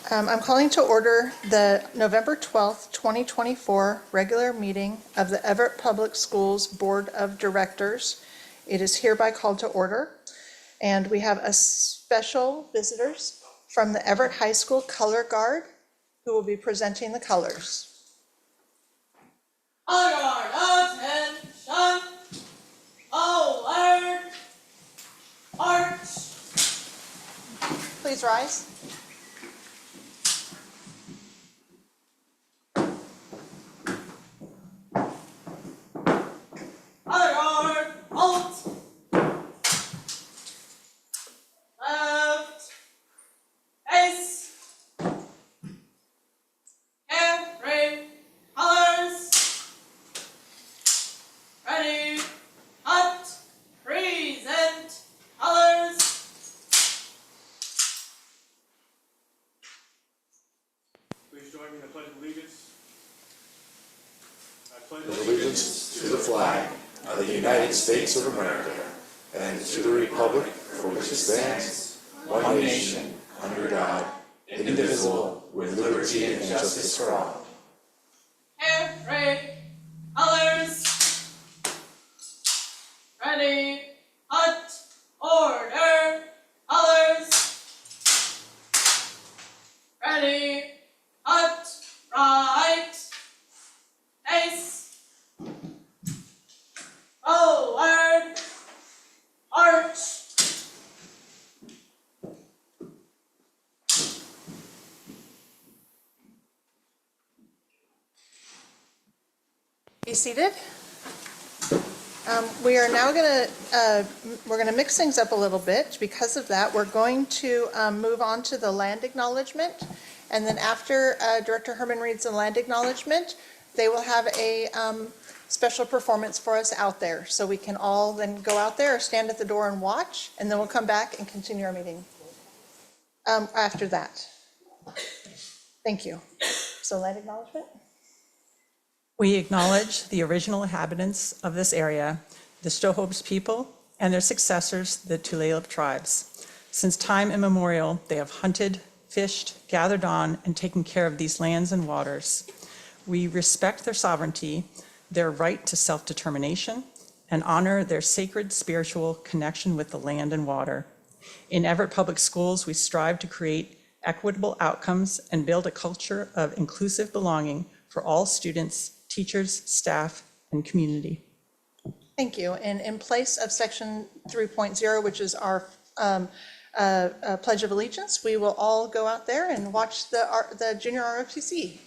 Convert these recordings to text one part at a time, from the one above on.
I'm calling to order the November 12th, 2024 regular meeting of the Everett Public Schools Board of Directors. It is hereby called to order, and we have a special visitors from the Everett High School Color Guard who will be presenting the colors. Color guard, attention! Alert! March! Please rise. Color guard, halt! Left, face, every colors, ready, hot, present, colors. Please join me in the Pledge of Allegiance. I pledge Allegiance to the flag of the United States of America and to the republic for which it stands, one nation, under God, indivisible, with liberty and justice for all. Every colors, ready, hot, order, colors, ready, hot, right, face, forward, arch. Be seated. We are now we're gonna mix things up a little bit. Because of that, we're going to move on to the land acknowledgement. And then after Director Herman reads the land acknowledgement, they will have a special performance for us out there. So we can all then go out there or stand at the door and watch, and then we'll come back and continue our meeting after that. Thank you. So land acknowledgement. We acknowledge the original inhabitants of this area, the Stohobes people, and their successors, the Tulalip tribes. Since time immemorial, they have hunted, fished, gathered on, and taken care of these lands and waters. We respect their sovereignty, their right to self-determination, and honor their sacred spiritual connection with the land and water. In Everett Public Schools, we strive to create equitable outcomes and build a culture of inclusive belonging for all students, teachers, staff, and community. Thank you. And in place of section 3.0, which is our Pledge of Allegiance, we will all go out there and watch the junior ROTC.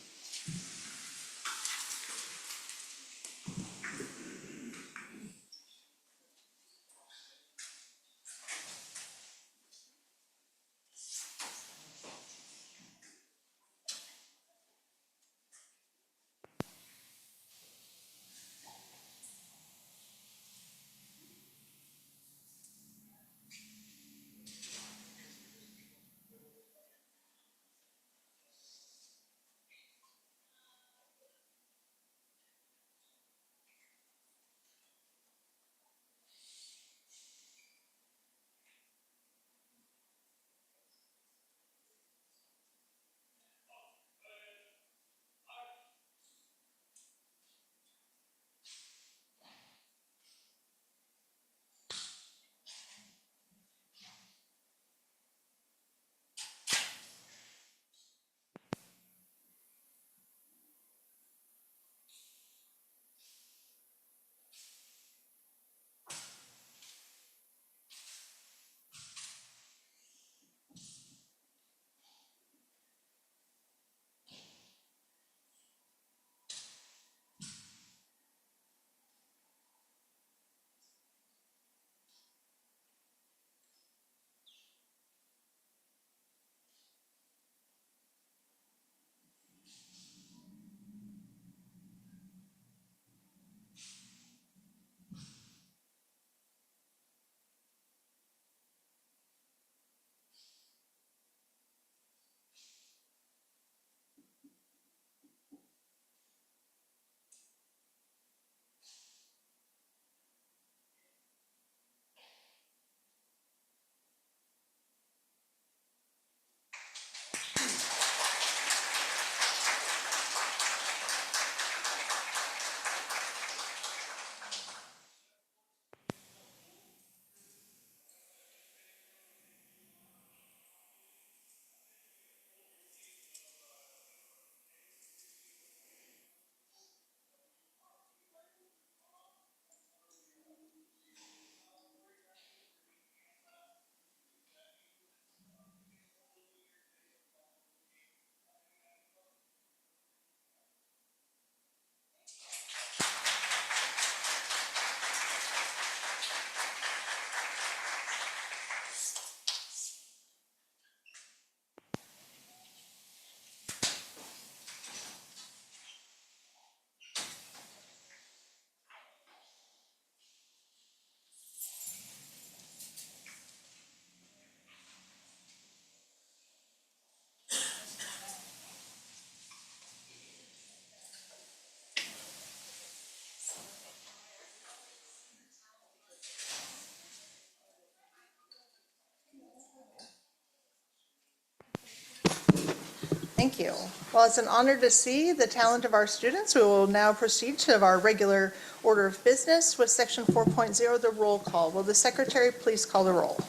Thank you. Well, it's an honor to see the talent of our students. We will now proceed to our regular order of business with section 4.0, the roll call. Will the secretary please call the roll?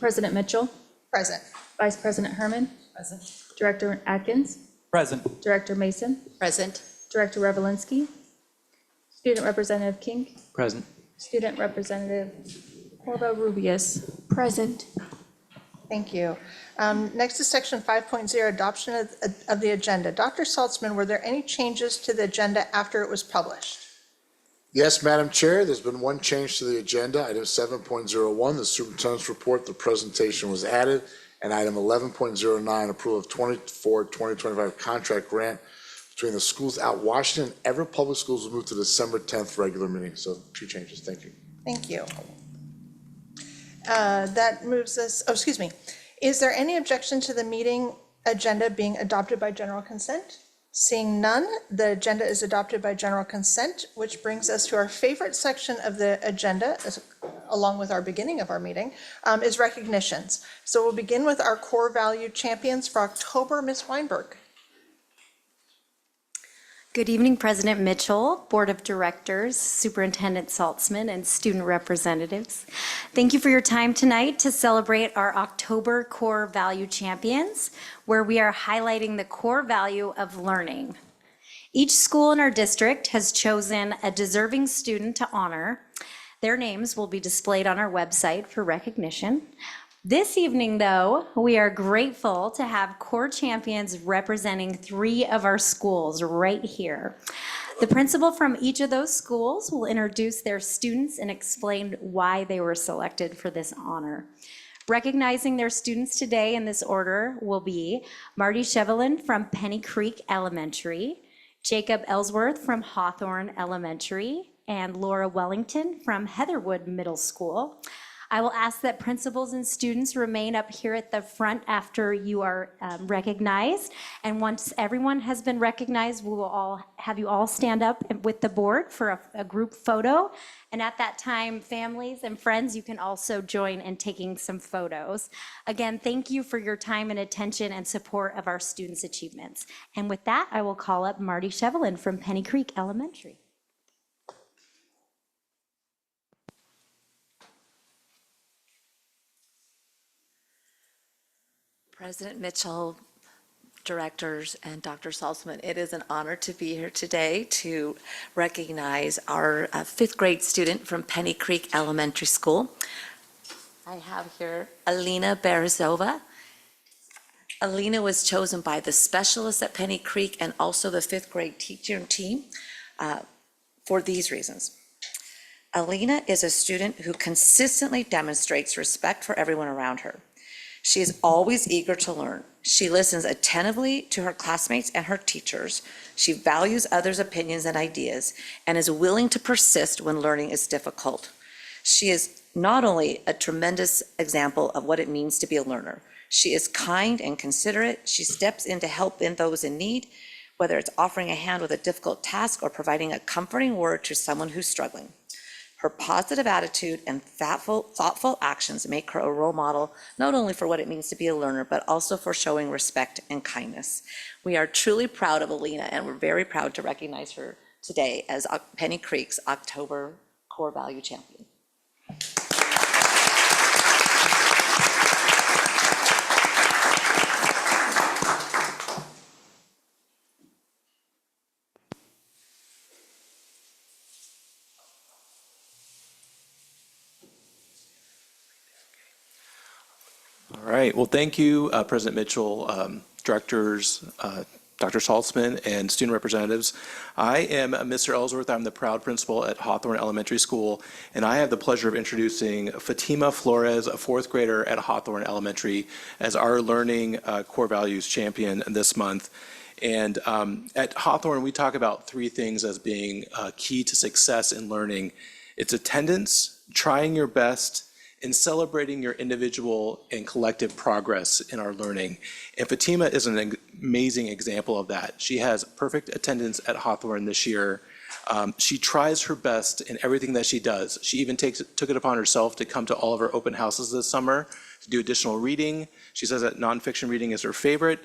President Mitchell, Present. Vice President Herman, Present. Director Atkins, Present. Director Mason, Present. Director Revelinsky, Student Representative King, Present. Student Representative Corvo Rubius. Present. Thank you. Next is section 5.0, adoption of the agenda. Dr. Saltzman, were there any changes to the agenda after it was published? Yes, Madam Chair, there's been one change to the agenda. Item 7.01, the superintendent's report, the presentation was added. And item 11.09, approval of 2025 contract grant between the schools out Washington and Everett Public Schools will move to December 10th regular meeting. So 2 changes. Thank you. Thank you. That moves us, oh, excuse me. Is there any objection to the meeting agenda being adopted by general consent? Seeing none, the agenda is adopted by general consent, which brings us to our favorite section of the agenda, along with our beginning of our meeting, is recognitions. So we'll begin with our core value champions for October. Ms. Weinberg. Good evening, President Mitchell, Board of Directors, Superintendent Saltzman, and student representatives. Thank you for your time tonight to celebrate our October Core Value Champions, where we are highlighting the core value of learning. Each school in our district has chosen a deserving student to honor. Their names will be displayed on our website for recognition. This evening, though, we are grateful to have core champions representing 3 of our schools right here. The principal from each of those schools will introduce their students and explain why they were selected for this honor. Recognizing their students today in this order will be Marty Chevelin from Penny Creek Elementary, Jacob Ellsworth from Hawthorne Elementary, and Laura Wellington from Heatherwood Middle School. I will ask that principals and students remain up here at the front after you are recognized. And once everyone has been recognized, we will all have you all stand up with the board for a group photo. And at that time, families and friends, you can also join in taking some photos. Again, thank you for your time and attention and support of our students' achievements. And with that, I will call up Marty Chevelin from Penny Creek Elementary. President Mitchell, directors, and Dr. Saltzman, it is an honor to be here today to recognize our 5th grade student from Penny Creek Elementary School. I have here Alina Berzova. Alina was chosen by the specialists at Penny Creek and also the 5th grade teacher team for these reasons. Alina is a student who consistently demonstrates respect for everyone around her. She is always eager to learn. She listens attentively to her classmates and her teachers. She values others' opinions and ideas and is willing to persist when learning is difficult. She is not only a tremendous example of what it means to be a learner, she is kind and considerate. She steps in to help those in need, whether it's offering a hand with a difficult task or providing a comforting word to someone who's struggling. Her positive attitude and thoughtful actions make her a role model, not only for what it means to be a learner, but also for showing respect and kindness. We are truly proud of Alina, and we're very proud to recognize her today as Penny Creek's October Core Value Champion. All right. Well, thank you, President Mitchell, directors, Dr. Saltzman, and student representatives. I am Mr. Ellsworth. I'm the proud principal at Hawthorne Elementary School, and I have the pleasure of introducing Fatima Flores, a 4th grader at Hawthorne Elementary, as our Learning Core Values Champion this month. And at Hawthorne, we talk about 3 things as being key to success in learning. It's attendance, trying your best, and celebrating your individual and collective progress in our learning. And Fatima is an amazing example of that. She has perfect attendance at Hawthorne this year. She tries her best in everything that she does. She even took it upon herself to come to all of our open houses this summer to do additional reading. She says that nonfiction reading is her favorite.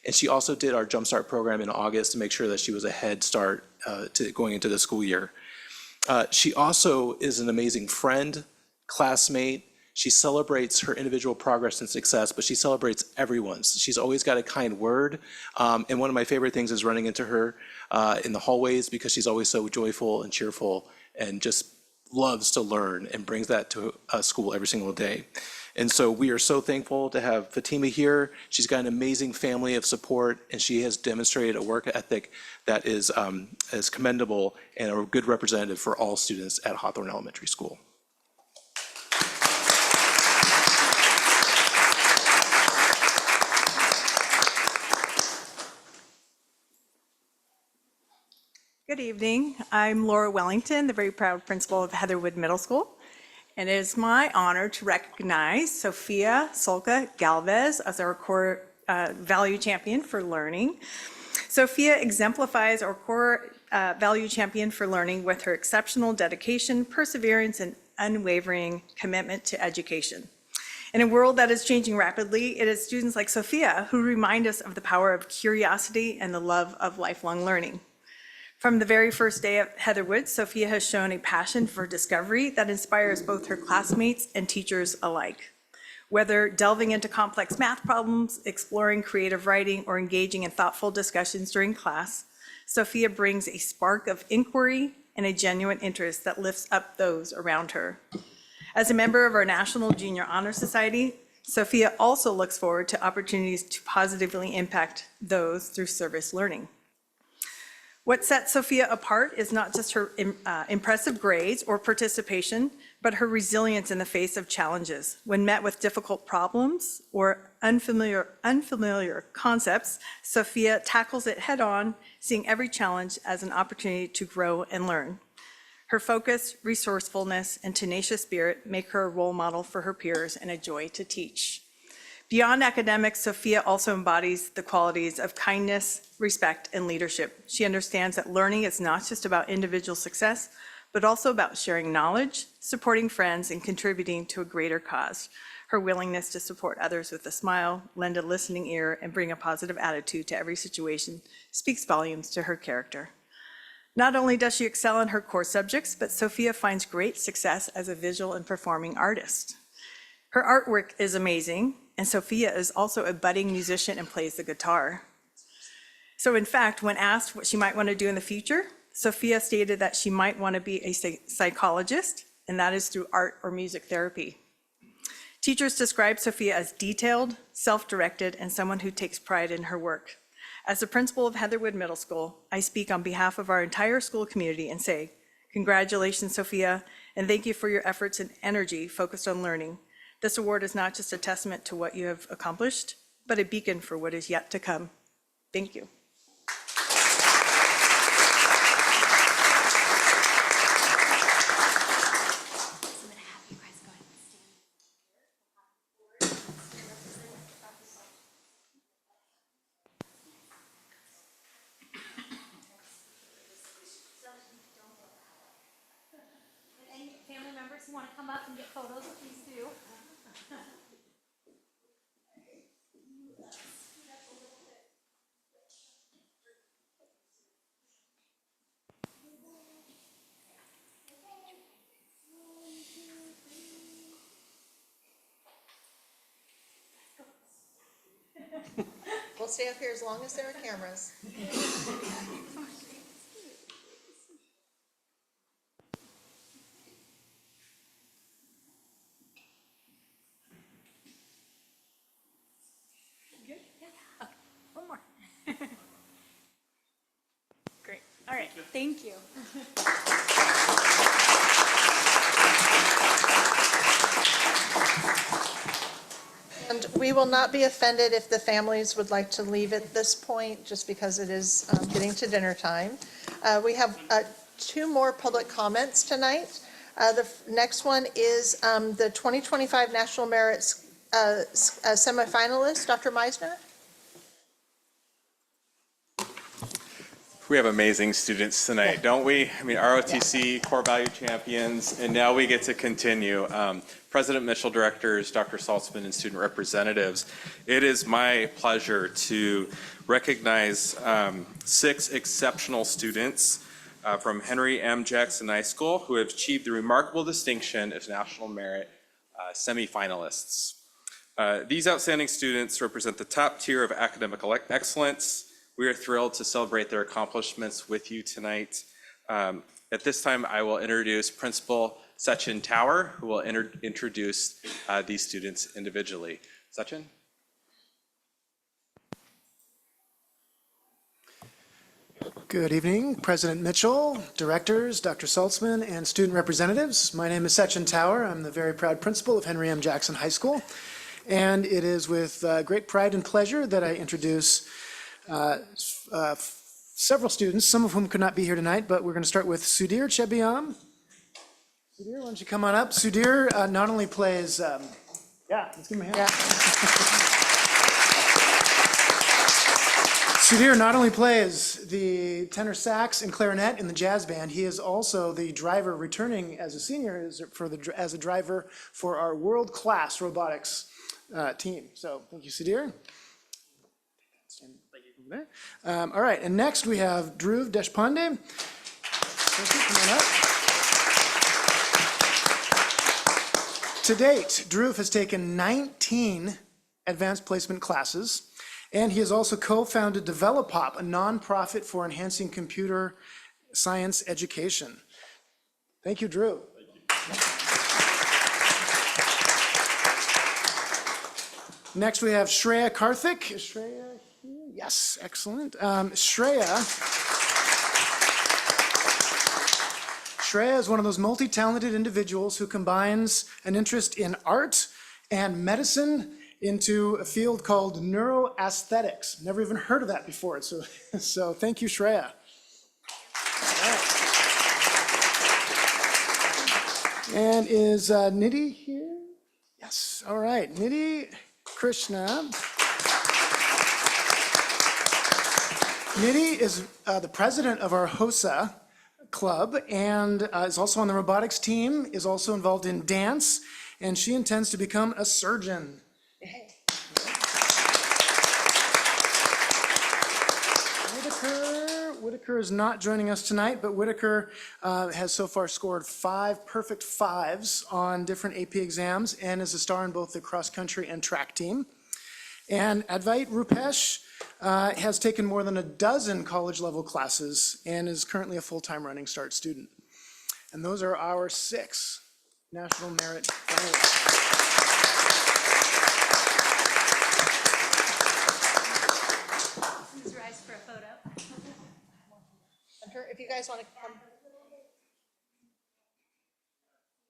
And she also did our Jumpstart program in August to make sure that she was a head start to going into the school year. She also is an amazing friend, classmate. She celebrates her individual progress and success, but she celebrates everyone's. She's always got a kind word. And one of my favorite things is running into her in the hallways because she's always so joyful and cheerful and just loves to learn and brings that to school every single day. And so we are so thankful to have Fatima here. She's got an amazing family of support, and she has demonstrated a work ethic that is commendable and a good representative for all students at Hawthorne Elementary School. Good evening. I'm Laura Wellington, the very proud principal of Heatherwood Middle School. And it is my honor to recognize Sophia Solka Galvez as our core value champion for learning. Sophia exemplifies our core value champion for learning with her exceptional dedication, perseverance, and unwavering commitment to education. In a world that is changing rapidly, it is students like Sophia who remind us of the power of curiosity and the love of lifelong learning. From the very first day at Heatherwood, Sophia has shown a passion for discovery that inspires both her classmates and teachers alike. Whether delving into complex math problems, exploring creative writing, or engaging in thoughtful discussions during class, Sophia brings a spark of inquiry and a genuine interest that lifts up those around her. As a member of our National Junior Honor Society, Sophia also looks forward to opportunities to positively impact those through service learning. What sets Sophia apart is not just her impressive grades or participation, but her resilience in the face of challenges. When met with difficult problems or unfamiliar concepts, Sophia tackles it head on, seeing every challenge as an opportunity to grow and learn. Her focus, resourcefulness, and tenacious spirit make her a role model for her peers and a joy to teach. Beyond academics, Sophia also embodies the qualities of kindness, respect, and leadership. She understands that learning is not just about individual success, but also about sharing knowledge, supporting friends, and contributing to a greater cause. Her willingness to support others with a smile, lend a listening ear, and bring a positive attitude to every situation speaks volumes to her character. Not only does she excel in her core subjects, but Sophia finds great success as a visual and performing artist. Her artwork is amazing, and Sophia is also a budding musician and plays the guitar. So in fact, when asked what she might want to do in the future, Sophia stated that she might want to be a psychologist, and that is through art or music therapy. Teachers describe Sophia as detailed, self-directed, and someone who takes pride in her work. As the principal of Heatherwood Middle School, I speak on behalf of our entire school community and say, congratulations, Sophia, and thank you for your efforts and energy focused on learning. This award is not just a testament to what you have accomplished, but a beacon for what is yet to come. Thank you. Any family members who want to come up and get photos, please do. We'll stay up here as long as there are cameras. One more. Great. All right. Thank you. And we will not be offended if the families would like to leave at this point, just because it is getting to dinner time. We have two more public comments tonight. The next one is the 2025 National Merits semifinalist, Dr. Meisner. We have amazing students tonight, don't we? I mean, ROTC, core value champions, and now we get to continue. President Mitchell, directors, Dr. Saltzman, and student representatives, it is my pleasure to recognize 6 exceptional students from Henry M. Jackson High School who have achieved the remarkable distinction as National Merit semifinalists. These outstanding students represent the top tier of academic excellence. We are thrilled to celebrate their accomplishments with you tonight. At this time, I will introduce Principal Sachin Tower, who will introduce these students individually. Sachin? Good evening, President Mitchell, directors, Dr. Saltzman, and student representatives. My name is Sachin Tower. I'm the very proud principal of Henry M. Jackson High School. And it is with great pride and pleasure that I introduce several students, some of whom could not be here tonight, but we're going to start with Sudhir Chebiam. Sudhir, why don't you come on up? Sudhir not only plays, let's give him a hand. Yeah. Sudhir not only plays the tenor sax and clarinet in the jazz band, he is also the driver returning as a senior as a driver for our world-class robotics team. So thank you, Sudhir. Stand over there. All right, and next we have Dhruv Deshpande. Thank you, come on up. To date, Dhruv has taken 19 advanced placement classes, and he has also co-founded DevelopPop, a nonprofit for enhancing computer science education. Thank you, Dhruv. Next, we have Shreya Karthik. Is Shreya here? Yes, excellent. Shreya is one of those multi-talented individuals who combines an interest in art and medicine into a field called neuroaesthetics. Never even heard of that before, so thank you, Shreya. And is Nidhi here? Yes, all right, Nidhi Krishna. Nidhi is the president of our HOSA club and is also on the robotics team, is also involved in dance, and she intends to become a surgeon. Whitaker is not joining us tonight, but Whitaker has so far scored 5 perfect 5s on different AP exams and is a star in both the cross-country and track team. And Advait Rupesh has taken more than a dozen college-level classes and is currently a full-time Running Start student. And those are our 6 National Merit finalists. If you guys want to come.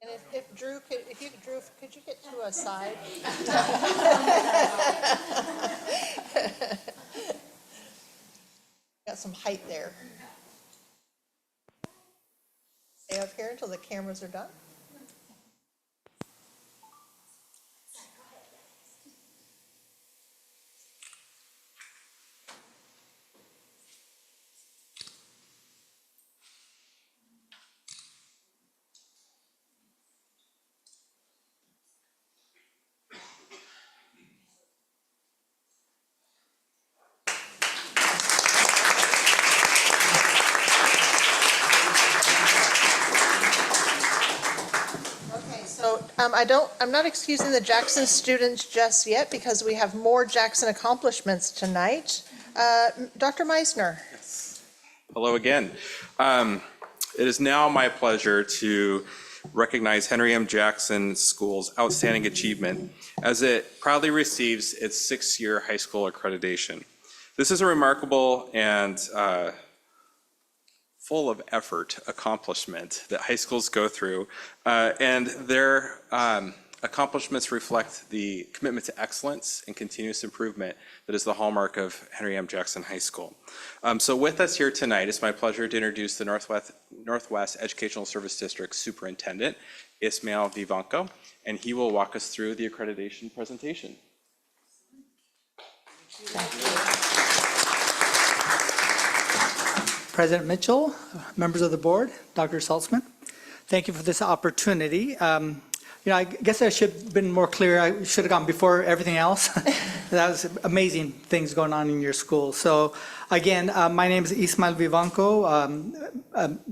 And if Drew could, Drew, could you get to a side? Got some height there. Stay up here until the cameras are done. I'm not excusing the Jackson students just yet because we have more Jackson accomplishments tonight. Dr. Meisner. Hello again. It is now my pleasure to recognize Henry M. Jackson School's outstanding achievement as it proudly receives its 6th-year high school accreditation. This is a remarkable and full of effort accomplishment that high schools go through, and their accomplishments reflect the commitment to excellence and continuous improvement that is the hallmark of Henry M. Jackson High School. So with us here tonight, it's my pleasure to introduce the Northwest Educational Service District Superintendent, Ismail Vivanco, and he will walk us through the accreditation presentation. President Mitchell, members of the board, Dr. Saltzman. Thank you for this opportunity. I guess I should have been more clear. I should have gone before everything else. That was amazing things going on in your school. So again, my name is Ismael Vivanco,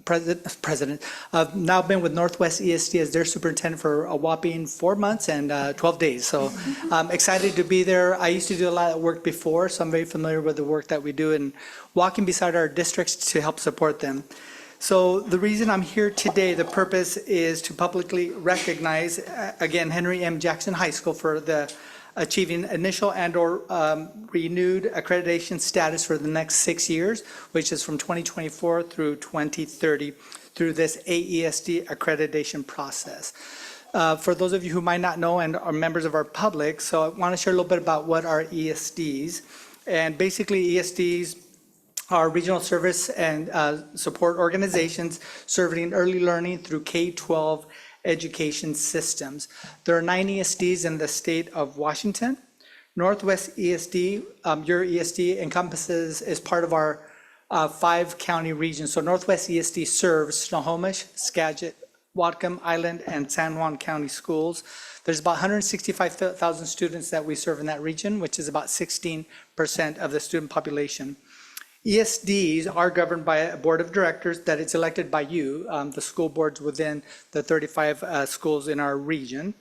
president. I've now been with Northwest ESD as their superintendent for a whopping 4 months and 12 days. So I'm excited to be there. I used to do a lot of work before, so I'm very familiar with the work that we do and walking beside our districts to help support them. So the reason I'm here today, the purpose is to publicly recognize, again, Henry M. Jackson High School for the achieving initial and/or renewed accreditation status for the next 6 years, which is from 2024 through 2030, through this AESD accreditation process. For those of you who might not know and are members of our public, so I want to share a little bit about what are ESDs. And basically, ESDs are regional service and support organizations serving early learning through K-12 education systems. There are 9 ESDs in the state of Washington. Northwest ESD, your ESD encompasses, is part of our 5-county region. So Northwest ESD serves Snohomish, Skagit, Whatcom Island, and San Juan County schools. There's about 165,000 students that we serve in that region, which is about 16% of the student population. ESDs are governed by a board of directors that is elected by you, the school boards within the 35 schools in our region.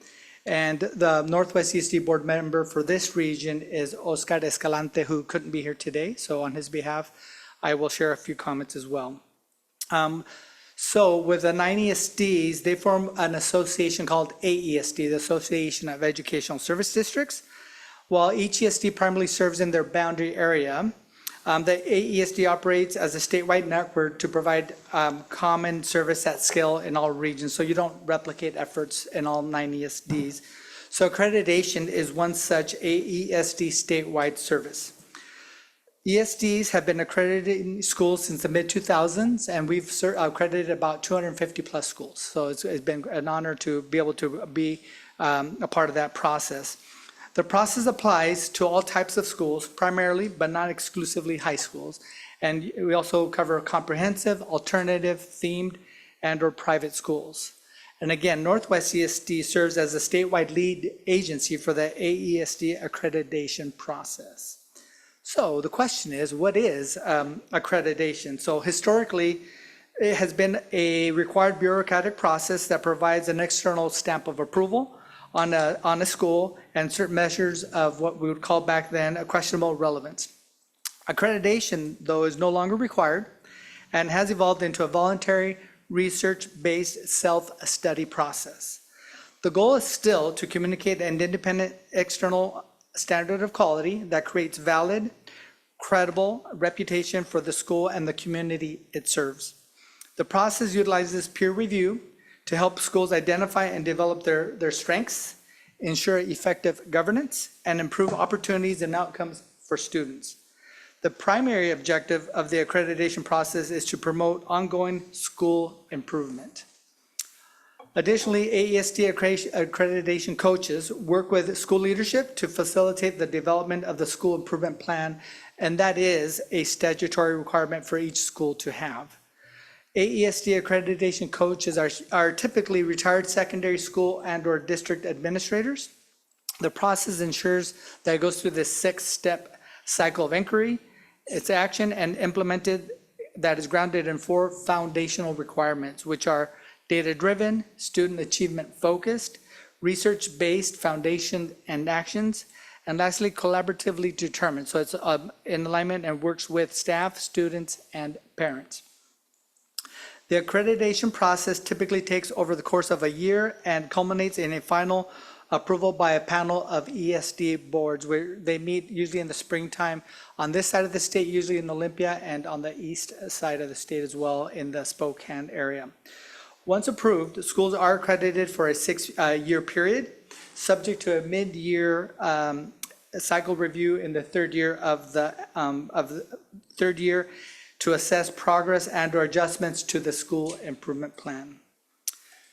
And the Northwest ESD board member for this region is Oscar Escalante, who couldn't be here today. So on his behalf, I will share a few comments as well. So with the 9 ESDs, they form an association called AESD, the Association of Educational Service Districts. While each ESD primarily serves in their boundary area, the AESD operates as a statewide network to provide common service at scale in all regions, so you don't replicate efforts in all 9 ESDs. So accreditation is one such AESD statewide service. ESDs have been accredited in schools since the mid-2000s, and we've accredited about 250 plus schools. So it's been an honor to be able to be a part of that process. The process applies to all types of schools, primarily, but not exclusively high schools. And we also cover comprehensive, alternative, themed, and/or private schools. And again, Northwest ESD serves as a statewide lead agency for the AESD accreditation process. So the question is, what is accreditation? So historically, it has been a required bureaucratic process that provides an external stamp of approval on a school and certain measures of what we would call back then a questionable relevance. Accreditation, though, is no longer required and has evolved into a voluntary research-based self-study process. The goal is still to communicate an independent external standard of quality that creates valid, credible reputation for the school and the community it serves. The process utilizes peer review to help schools identify and develop their strengths, ensure effective governance, and improve opportunities and outcomes for students. The primary objective of the accreditation process is to promote ongoing school improvement. Additionally, AESD accreditation coaches work with school leadership to facilitate the development of the school improvement plan, and that is a statutory requirement for each school to have. AESD accreditation coaches are typically retired secondary school and/or district administrators. The process ensures that it goes through this 6-step cycle of inquiry, its action, and implemented that is grounded in 4 foundational requirements, which are data-driven, student achievement-focused, research-based foundation and actions, and lastly, collaboratively determined. So it's in alignment and works with staff, students, and parents. The accreditation process typically takes over the course of a year and culminates in a final approval by a panel of ESD boards where they meet usually in the springtime on this side of the state, usually in Olympia, and on the east side of the state as well in the Spokane area. Once approved, schools are accredited for a 6-year period, subject to a mid-year cycle review in the third year to assess progress and/or adjustments to the school improvement plan.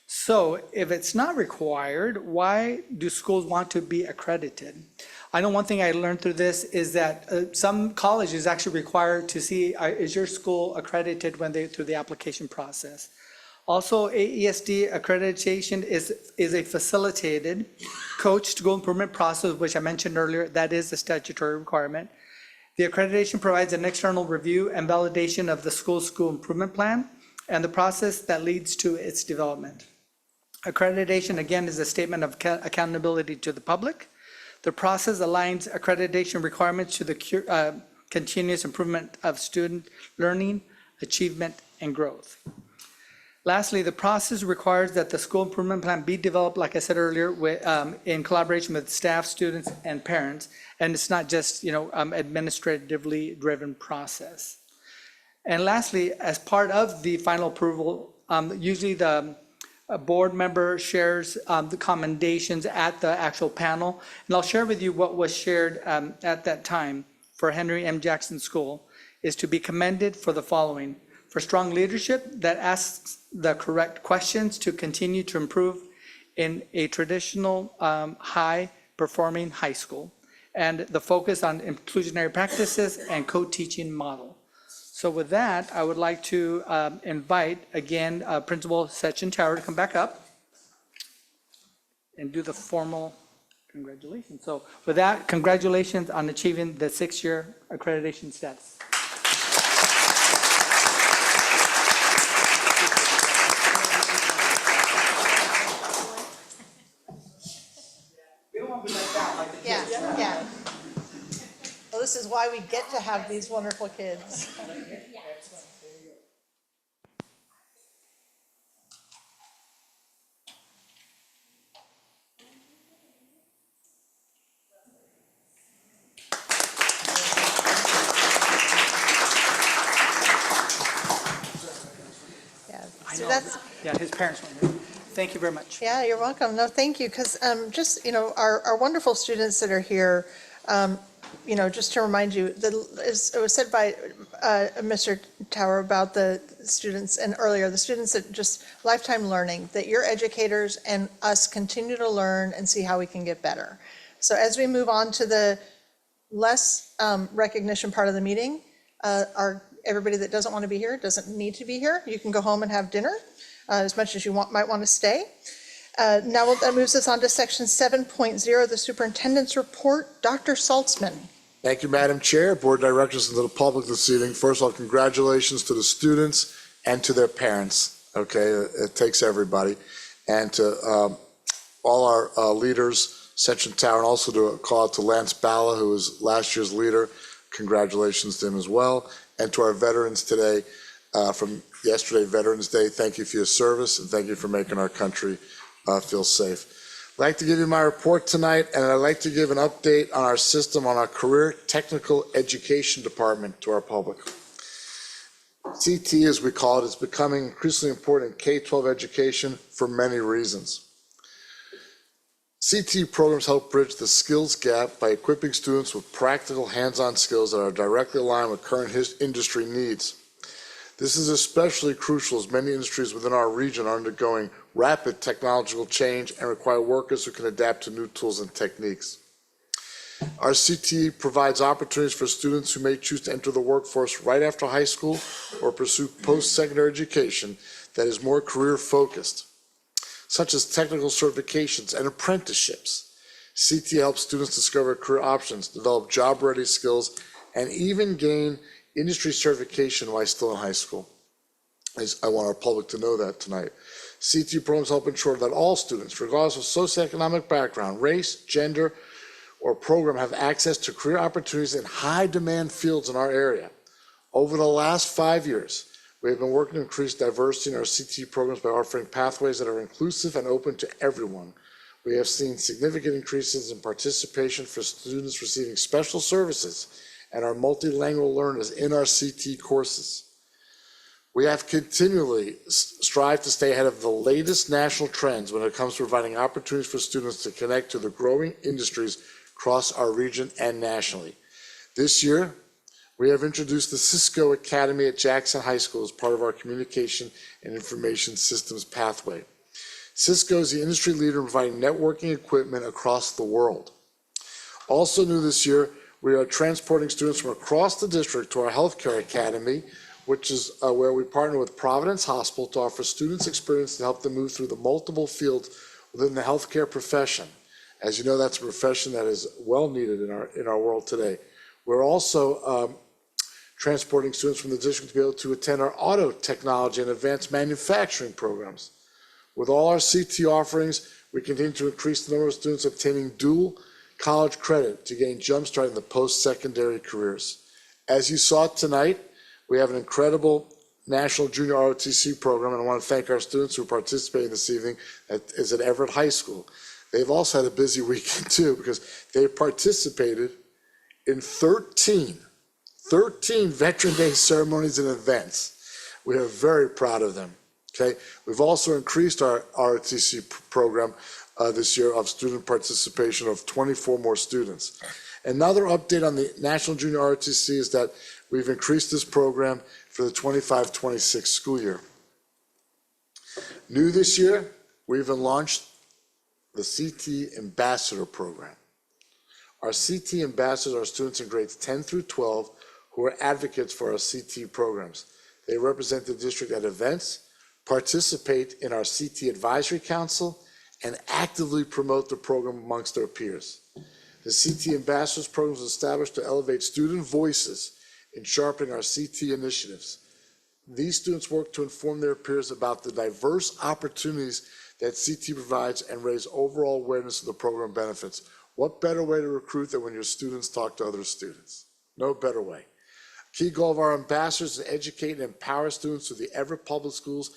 So if it's not required, why do schools want to be accredited? I know one thing I learned through this is that some colleges actually require to see, is your school accredited when they, through the application process. Also, AESD accreditation is a facilitated, coached goal improvement process, which I mentioned earlier. That is a statutory requirement. The accreditation provides an external review and validation of the school's school improvement plan and the process that leads to its development. Accreditation, again, is a statement of accountability to the public. The process aligns accreditation requirements to the continuous improvement of student learning, achievement, and growth. Lastly, the process requires that the school improvement plan be developed, like I said earlier, in collaboration with staff, students, and parents. And it's not just, administratively driven process. And lastly, as part of the final approval, usually the board member shares the commendations at the actual panel. And I'll share with you what was shared at that time for Henry M. Jackson School is to be commended for the following: for strong leadership that asks the correct questions to continue to improve in a traditional high-performing high school, and the focus on inclusionary practices and co-teaching model. So with that, I would like to invite, again, Principal Sechin Tower to come back up and do the formal congratulations. So with that, congratulations on achieving the 6-year accreditation status. Yeah. Well, this is why we get to have these wonderful kids. Yeah, so that's, Yeah, his parents were here. Thank you very much. yeah, you're welcome. No, thank you, because just, our wonderful students that are here, just to remind you, as it was said by Mr. Tower about the students, and earlier, the students that just lifetime learning, that your educators and us continue to learn and see how we can get better. So as we move on to the less recognition part of the meeting, everybody that doesn't want to be here, doesn't need to be here, you can go home and have dinner. As much as you might want to stay. Now that moves us on to section 7.0, the superintendent's report. Dr. Saltzman. Thank you, Madam Chair, Board Directors, and to the public this evening. First of all, congratulations to the students and to their parents. Okay, it takes everybody. And to all our leaders, Section Tower, and also to call out to Lance Balla, who was last year's leader. Congratulations to him as well. And to our veterans today from yesterday, Veterans Day, thank you for your service and thank you for making our country feel safe. I'd like to give you my report tonight, and I'd like to give an update on our system, on our Career Technical Education Department to our public. CT, as we call it, is becoming increasingly important in K-12 education for many reasons. CT programs help bridge the skills gap by equipping students with practical hands-on skills that are directly aligned with current industry needs. This is especially crucial as many industries within our region are undergoing rapid technological change and require workers who can adapt to new tools and techniques. Our CTE provides opportunities for students who may choose to enter the workforce right after high school or pursue post-secondary education that is more career-focused, such as technical certifications and apprenticeships. CTE helps students discover career options, develop job-ready skills, and even gain industry certification while still in high school. I want our public to know that tonight. CTE programs help ensure that all students, regardless of socioeconomic background, race, gender, or program, have access to career opportunities in high-demand fields in our area. Over the last 5 years, we have been working to increase diversity in our CTE programs by offering pathways that are inclusive and open to everyone. We have seen significant increases in participation for students receiving special services and our multilingual learners in our CT courses. We have continually strived to stay ahead of the latest national trends when it comes to providing opportunities for students to connect to the growing industries across our region and nationally. This year, we have introduced the Cisco Academy at Jackson High School as part of our Communication and Information Systems pathway. Cisco is the industry leader in providing networking equipment across the world. Also new this year, we are transporting students from across the district to our healthcare academy, which is where we partner with Providence Hospital to offer students experience to help them move through the multiple fields within the healthcare profession. As you know, that's a profession that is well needed in our world today. We're also transporting students from the district to be able to attend our auto technology and advanced manufacturing programs. With all our CT offerings, we continue to increase the number of students obtaining dual college credit to gain jumpstart in the post-secondary careers. As you saw tonight, we have an incredible National Junior ROTC program, and I want to thank our students who are participating this evening at Everett High School. They've also had a busy weekend too, because they participated in 13 Veteran Day ceremonies and events. We are very proud of them, okay? We've also increased our ROTC program this year of student participation of 24 more students. Another update on the National Junior ROTC is that we've increased this program for the 25-26 school year. New this year, we've launched the CT Ambassador Program. Our CT Ambassadors are students in grades 10 through 12 who are advocates for our CT programs. They represent the district at events, participate in our CT Advisory Council, and actively promote the program amongst their peers. The CT Ambassadors Program was established to elevate student voices in sharpening our CT initiatives. These students work to inform their peers about the diverse opportunities that CT provides and raise overall awareness of the program benefits. What better way to recruit than when your students talk to other students? No better way. Key goal of our ambassadors is to educate and empower students through the Everett Public Schools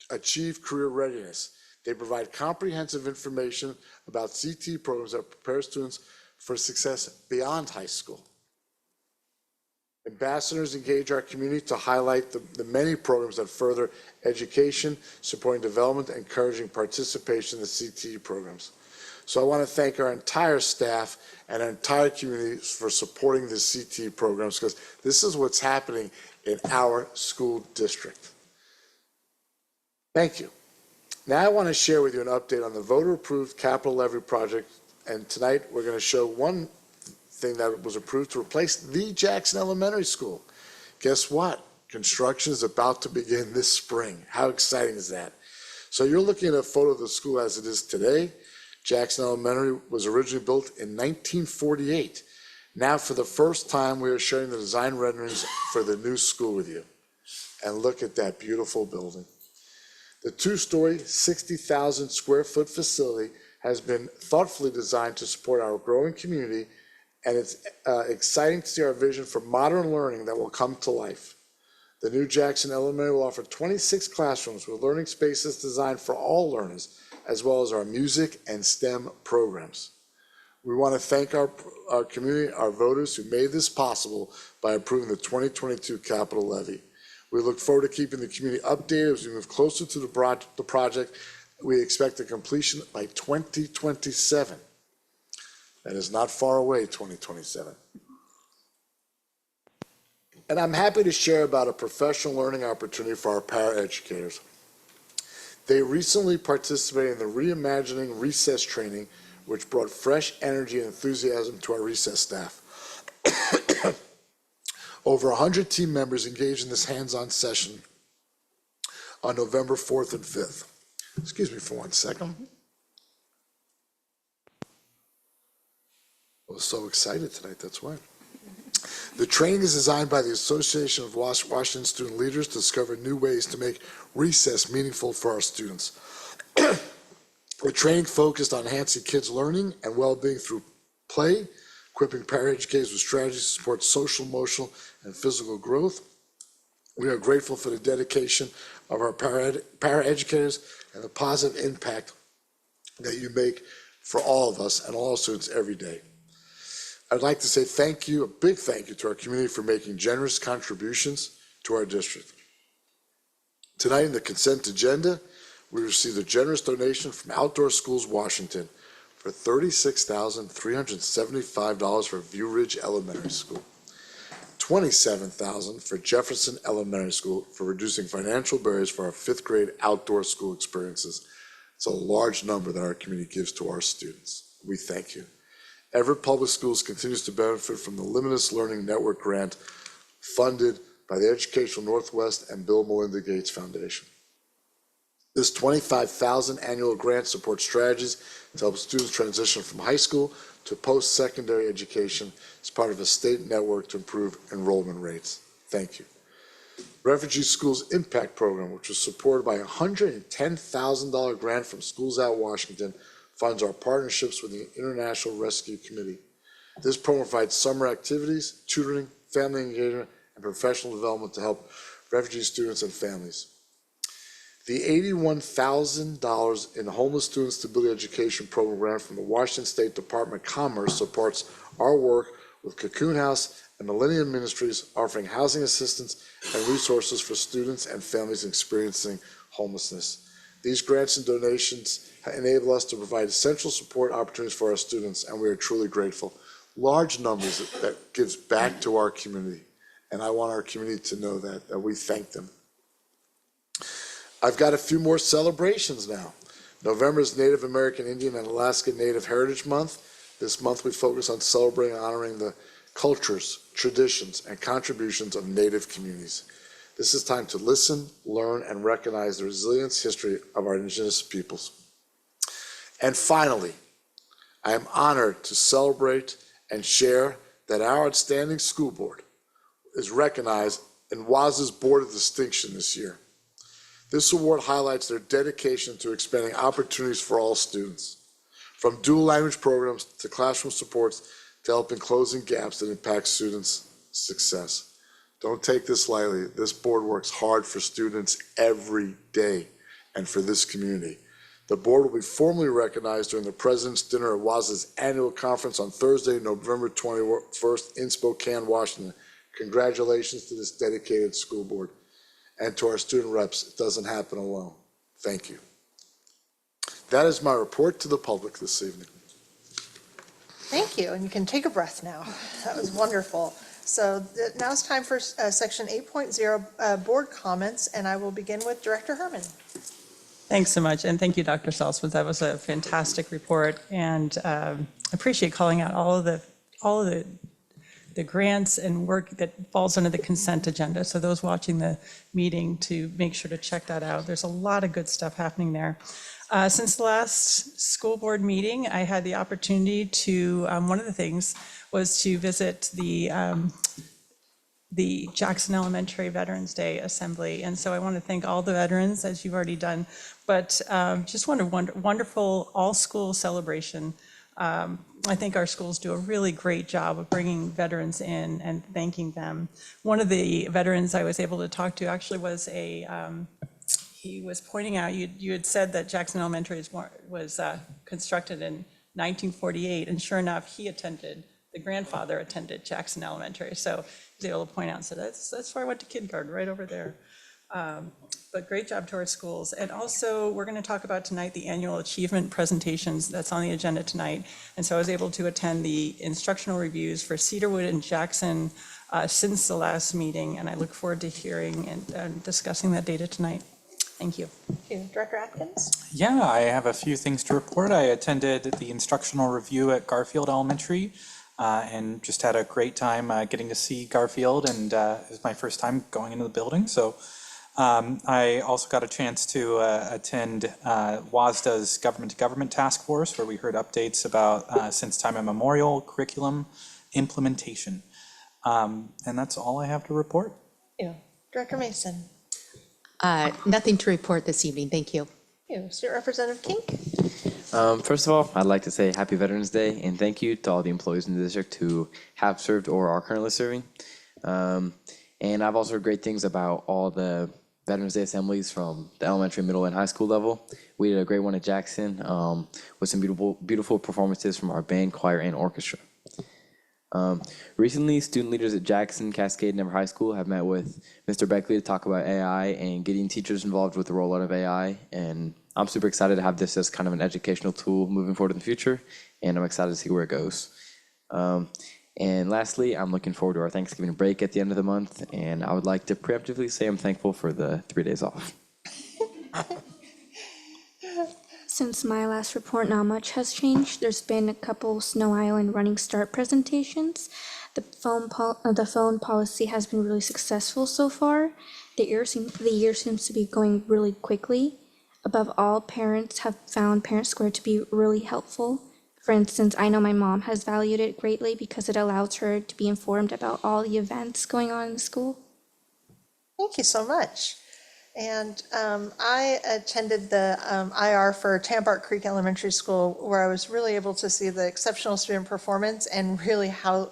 to achieve career readiness. They provide comprehensive information about CT programs that prepare students for success beyond high school. Ambassadors engage our community to highlight the many programs that further education, supporting development, and encouraging participation in the CTE programs. So I want to thank our entire staff and our entire community for supporting the CTE programs, because this is what's happening in our school district. Thank you. Now I want to share with you an update on the voter-approved capital levy project, and tonight we're going to show one thing that was approved to replace the Jackson Elementary School. Guess what? Construction is about to begin this spring. How exciting is that? So you're looking at a photo of the school as it is today. Jackson Elementary was originally built in 1948. Now for the first time, we are sharing the design renderings for the new school with you. And look at that beautiful building. The two-story, 60,000 square foot facility has been thoughtfully designed to support our growing community, and it's exciting to see our vision for modern learning that will come to life. The new Jackson Elementary will offer 26 classrooms with learning spaces designed for all learners, as well as our music and STEM programs. We want to thank our community, our voters who made this possible by approving the 2022 capital levy. We look forward to keeping the community updated as we move closer to the project. We expect a completion by 2027. That is not far away, 2027. And I'm happy to share about a professional learning opportunity for our paraeducators. They recently participated in the Reimagining Recess training, which brought fresh energy and enthusiasm to our recess staff. Over 100 team members engaged in this hands-on session on November 4th and 5th. Excuse me for 1 second. I was so excited tonight, that's why. The training is designed by the Association of Washington Student Leaders to discover new ways to make recess meaningful for our students. The training focused on enhancing kids' learning and well-being through play, equipping paraeducators with strategies to support social, emotional, and physical growth. We are grateful for the dedication of our paraeducators and the positive impact that you make for all of us and all students every day. I'd like to say thank you, a big thank you to our community for making generous contributions to our district. Tonight in the consent agenda, we received a generous donation from Outdoor Schools Washington for $36,375 for View Ridge Elementary School, $27,000 for Jefferson Elementary School for reducing financial barriers for our 5th grade outdoor school experiences. It's a large number that our community gives to our students. We thank you. Everett Public Schools continues to benefit from the Limitless Learning Network grant funded by the Educational Northwest and Bill and Melinda Gates Foundation. This $25,000 annual grant supports strategies to help students transition from high school to post-secondary education as part of a state network to improve enrollment rates. Thank you. Refugee Schools Impact Program, which was supported by a $110,000 grant from Schools Out Washington, funds our partnerships with the International Rescue Committee. This program provides summer activities, tutoring, family engagement, and professional development to help refugee students and families. The $81,000 in Homeless Student Stability Education Program grant from the Washington State Department of Commerce supports our work with Cocoon House and Millennium Ministries, offering housing assistance and resources for students and families experiencing homelessness. These grants and donations enable us to provide essential support opportunities for our students, and we are truly grateful. Large numbers that gives back to our community, and I want our community to know that we thank them. I've got a few more celebrations now. November is Native American Indian and Alaska Native Heritage Month. This month we focus on celebrating and honoring the cultures, traditions, and contributions of Native communities. This is time to listen, learn, and recognize the resilience history of our indigenous peoples. And finally, I am honored to celebrate and share that our outstanding school board is recognized in WAS's Board of Distinction this year. This award highlights their dedication to expanding opportunities for all students, from dual language programs to classroom supports to helping closing gaps that impact students' success. Don't take this lightly. This board works hard for students every day and for this community. The board will be formally recognized during the President's Dinner at WAS's annual conference on Thursday, November 21st in Spokane, Washington. Congratulations to this dedicated school board. And to our student reps, it doesn't happen alone. Thank you. That is my report to the public this evening. Thank you, and you can take a breath now. That was wonderful. So now it's time for section 8.0, board comments, and I will begin with Director Herman. Thanks so much, and thank you, Dr. Salzman. That was a fantastic report, and appreciate calling out all of the grants and work that falls under the consent agenda. So those watching the meeting, to make sure to check that out. There's a lot of good stuff happening there. Since the last school board meeting, I had the opportunity to, one of the things was to visit the Jackson Elementary Veterans Day Assembly. And so I want to thank all the veterans, as you've already done, but just want a wonderful all-school celebration. I think our schools do a really great job of bringing veterans in and thanking them. One of the veterans I was able to talk to actually was he was pointing out, you had said that Jackson Elementary was constructed in 1948, and sure enough, the grandfather attended Jackson Elementary. So he was able to point out, so that's where I went to kindergarten, right over there. But great job to our schools. And also, we're going to talk about tonight the annual achievement presentations that's on the agenda tonight. And so I was able to attend the instructional reviews for Cedarwood and Jackson since the last meeting, and I look forward to hearing and discussing that data tonight. Thank you. Thank you. Director Atkins? Yeah, I have a few things to report. I attended the instructional review at Garfield Elementary and just had a great time getting to see Garfield, and it was my first time going into the building. So I also got a chance to attend WASDA's Government to Government Task Force, where we heard updates about since time immemorial curriculum implementation. And that's all I have to report. Thank you. Director Mason? Nothing to report this evening. Thank you. Thank you. Student Representative Kink? First of all, I'd like to say Happy Veterans Day and thank you to all the employees in the district who have served or are currently serving. And I've also heard great things about all the Veterans Day assemblies from the elementary, middle, and high school level. We did a great one at Jackson with some beautiful performances from our band, choir, and orchestra. Recently, student leaders at Jackson, Cascade, and Everett High School have met with Mr. Beckley to talk about AI and getting teachers involved with the rollout of AI. And I'm super excited to have this as kind of an educational tool moving forward in the future, and I'm excited to see where it goes. And lastly, I'm looking forward to our Thanksgiving break at the end of the month, and I would like to preemptively say I'm thankful for the 3 days off. Since my last report, not much has changed. There's been a couple Snow Island running start presentations. The phone policy has been really successful so far. The year seems to be going really quickly. Above all, parents have found Parent Square to be really helpful. For instance, I know my mom has valued it greatly because it allows her to be informed about all the events going on in the school. Thank you so much. And I attended the IR for Tambart Creek Elementary School, where I was really able to see the exceptional student performance and really how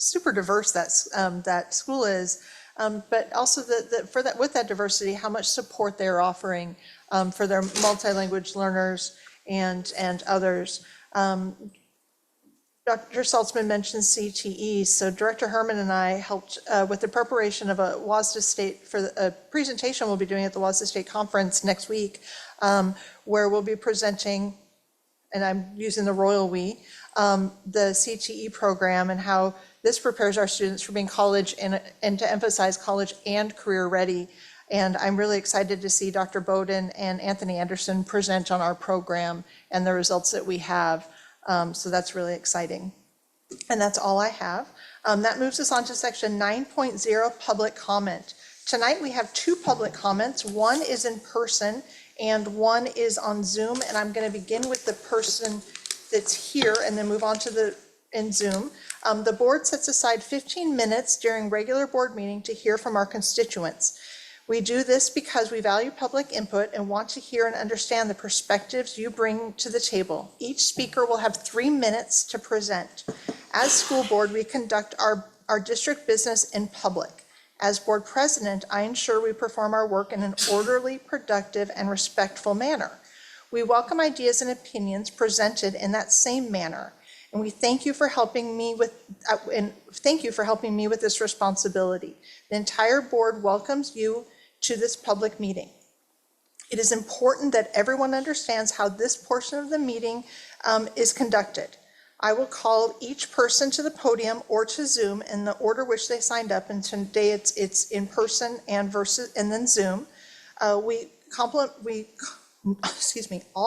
super diverse that school is, but also with that diversity, how much support they're offering for their multi-language learners and others. Dr. Saltzman mentioned CTE, so Director Herman and I helped with the preparation of a WASDA State, for a presentation we'll be doing at the WASDA State Conference next week, where we'll be presenting, and I'm using the royal we, the CTE program and how this prepares our students for being college and to emphasize college and career ready. And I'm really excited to see Dr. Bowden and Anthony Anderson present on our program and the results that we have. So that's really exciting. And that's all I have. That moves us on to section 9.0, public comment. Tonight we have 2 public comments. One is in person and one is on Zoom. And I'm going to begin with the person that's here and then move on to in Zoom. The board sets aside 15 minutes during regular board meeting to hear from our constituents. We do this because we value public input and want to hear and understand the perspectives you bring to the table. Each speaker will have 3 minutes to present. As school board, we conduct our district business in public. As board president, I ensure we perform our work in an orderly, productive, and respectful manner. We welcome ideas and opinions presented in that same manner. And we thank you for helping me with this responsibility. The entire board welcomes you to this public meeting. It is important that everyone understands how this portion of the meeting is conducted. I will call each person to the podium or to Zoom in the order which they signed up, and today it's in person and then Zoom. All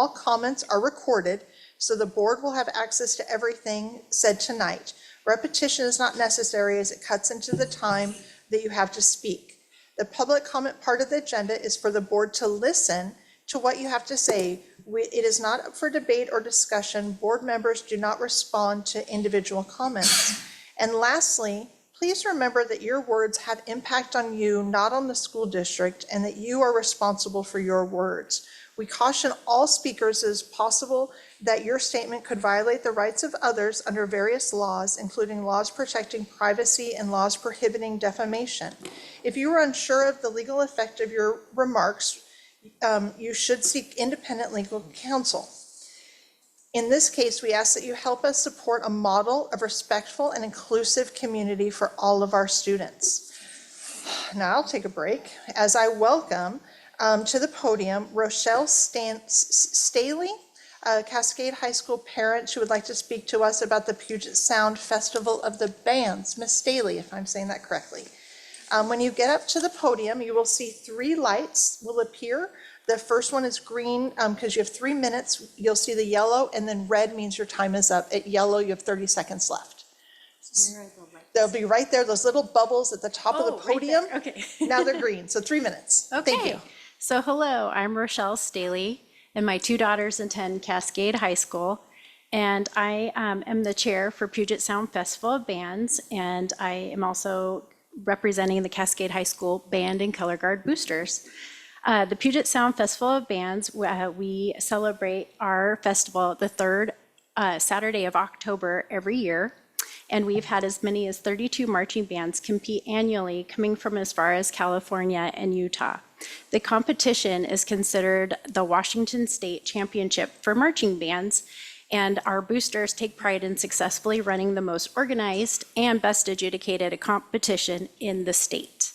comments are recorded, so the board will have access to everything said tonight. Repetition is not necessary as it cuts into the time that you have to speak. The public comment part of the agenda is for the board to listen to what you have to say. It is not up for debate or discussion. Board members do not respond to individual comments. And lastly, please remember that your words have impact on you, not on the school district, and that you are responsible for your words. We caution all speakers as possible that your statement could violate the rights of others under various laws, including laws protecting privacy and laws prohibiting defamation. If you are unsure of the legal effect of your remarks, you should seek independent legal counsel. In this case, we ask that you help us support a model of respectful and inclusive community for all of our students. Now I'll take a break as I welcome to the podium Rochelle Staley, a Cascade High School parent who would like to speak to us about the Puget Sound Festival of the Bands. Miss Staley, if I'm saying that correctly. When you get up to the podium, you will see 3 lights will appear. The first one is green because you have 3 minutes. You'll see the yellow, and then red means your time is up. At yellow, you have 30 seconds left. Where are the lights? They'll be right there, those little bubbles at the top of the podium. Right there. Okay. Now they're green, so 3 minutes. Okay. Thank you. So hello, I'm Rochelle Staley, and my 2 daughters attend Cascade High School. And I am the chair for Puget Sound Festival of Bands, and I am also representing the Cascade High School Band and Color Guard Boosters. The Puget Sound Festival of Bands, we celebrate our festival the 3rd Saturday of October every year. And we've had as many as 32 marching bands compete annually, coming from as far as California and Utah. The competition is considered the Washington State Championship for marching bands, and our boosters take pride in successfully running the most organized and best adjudicated competition in the state.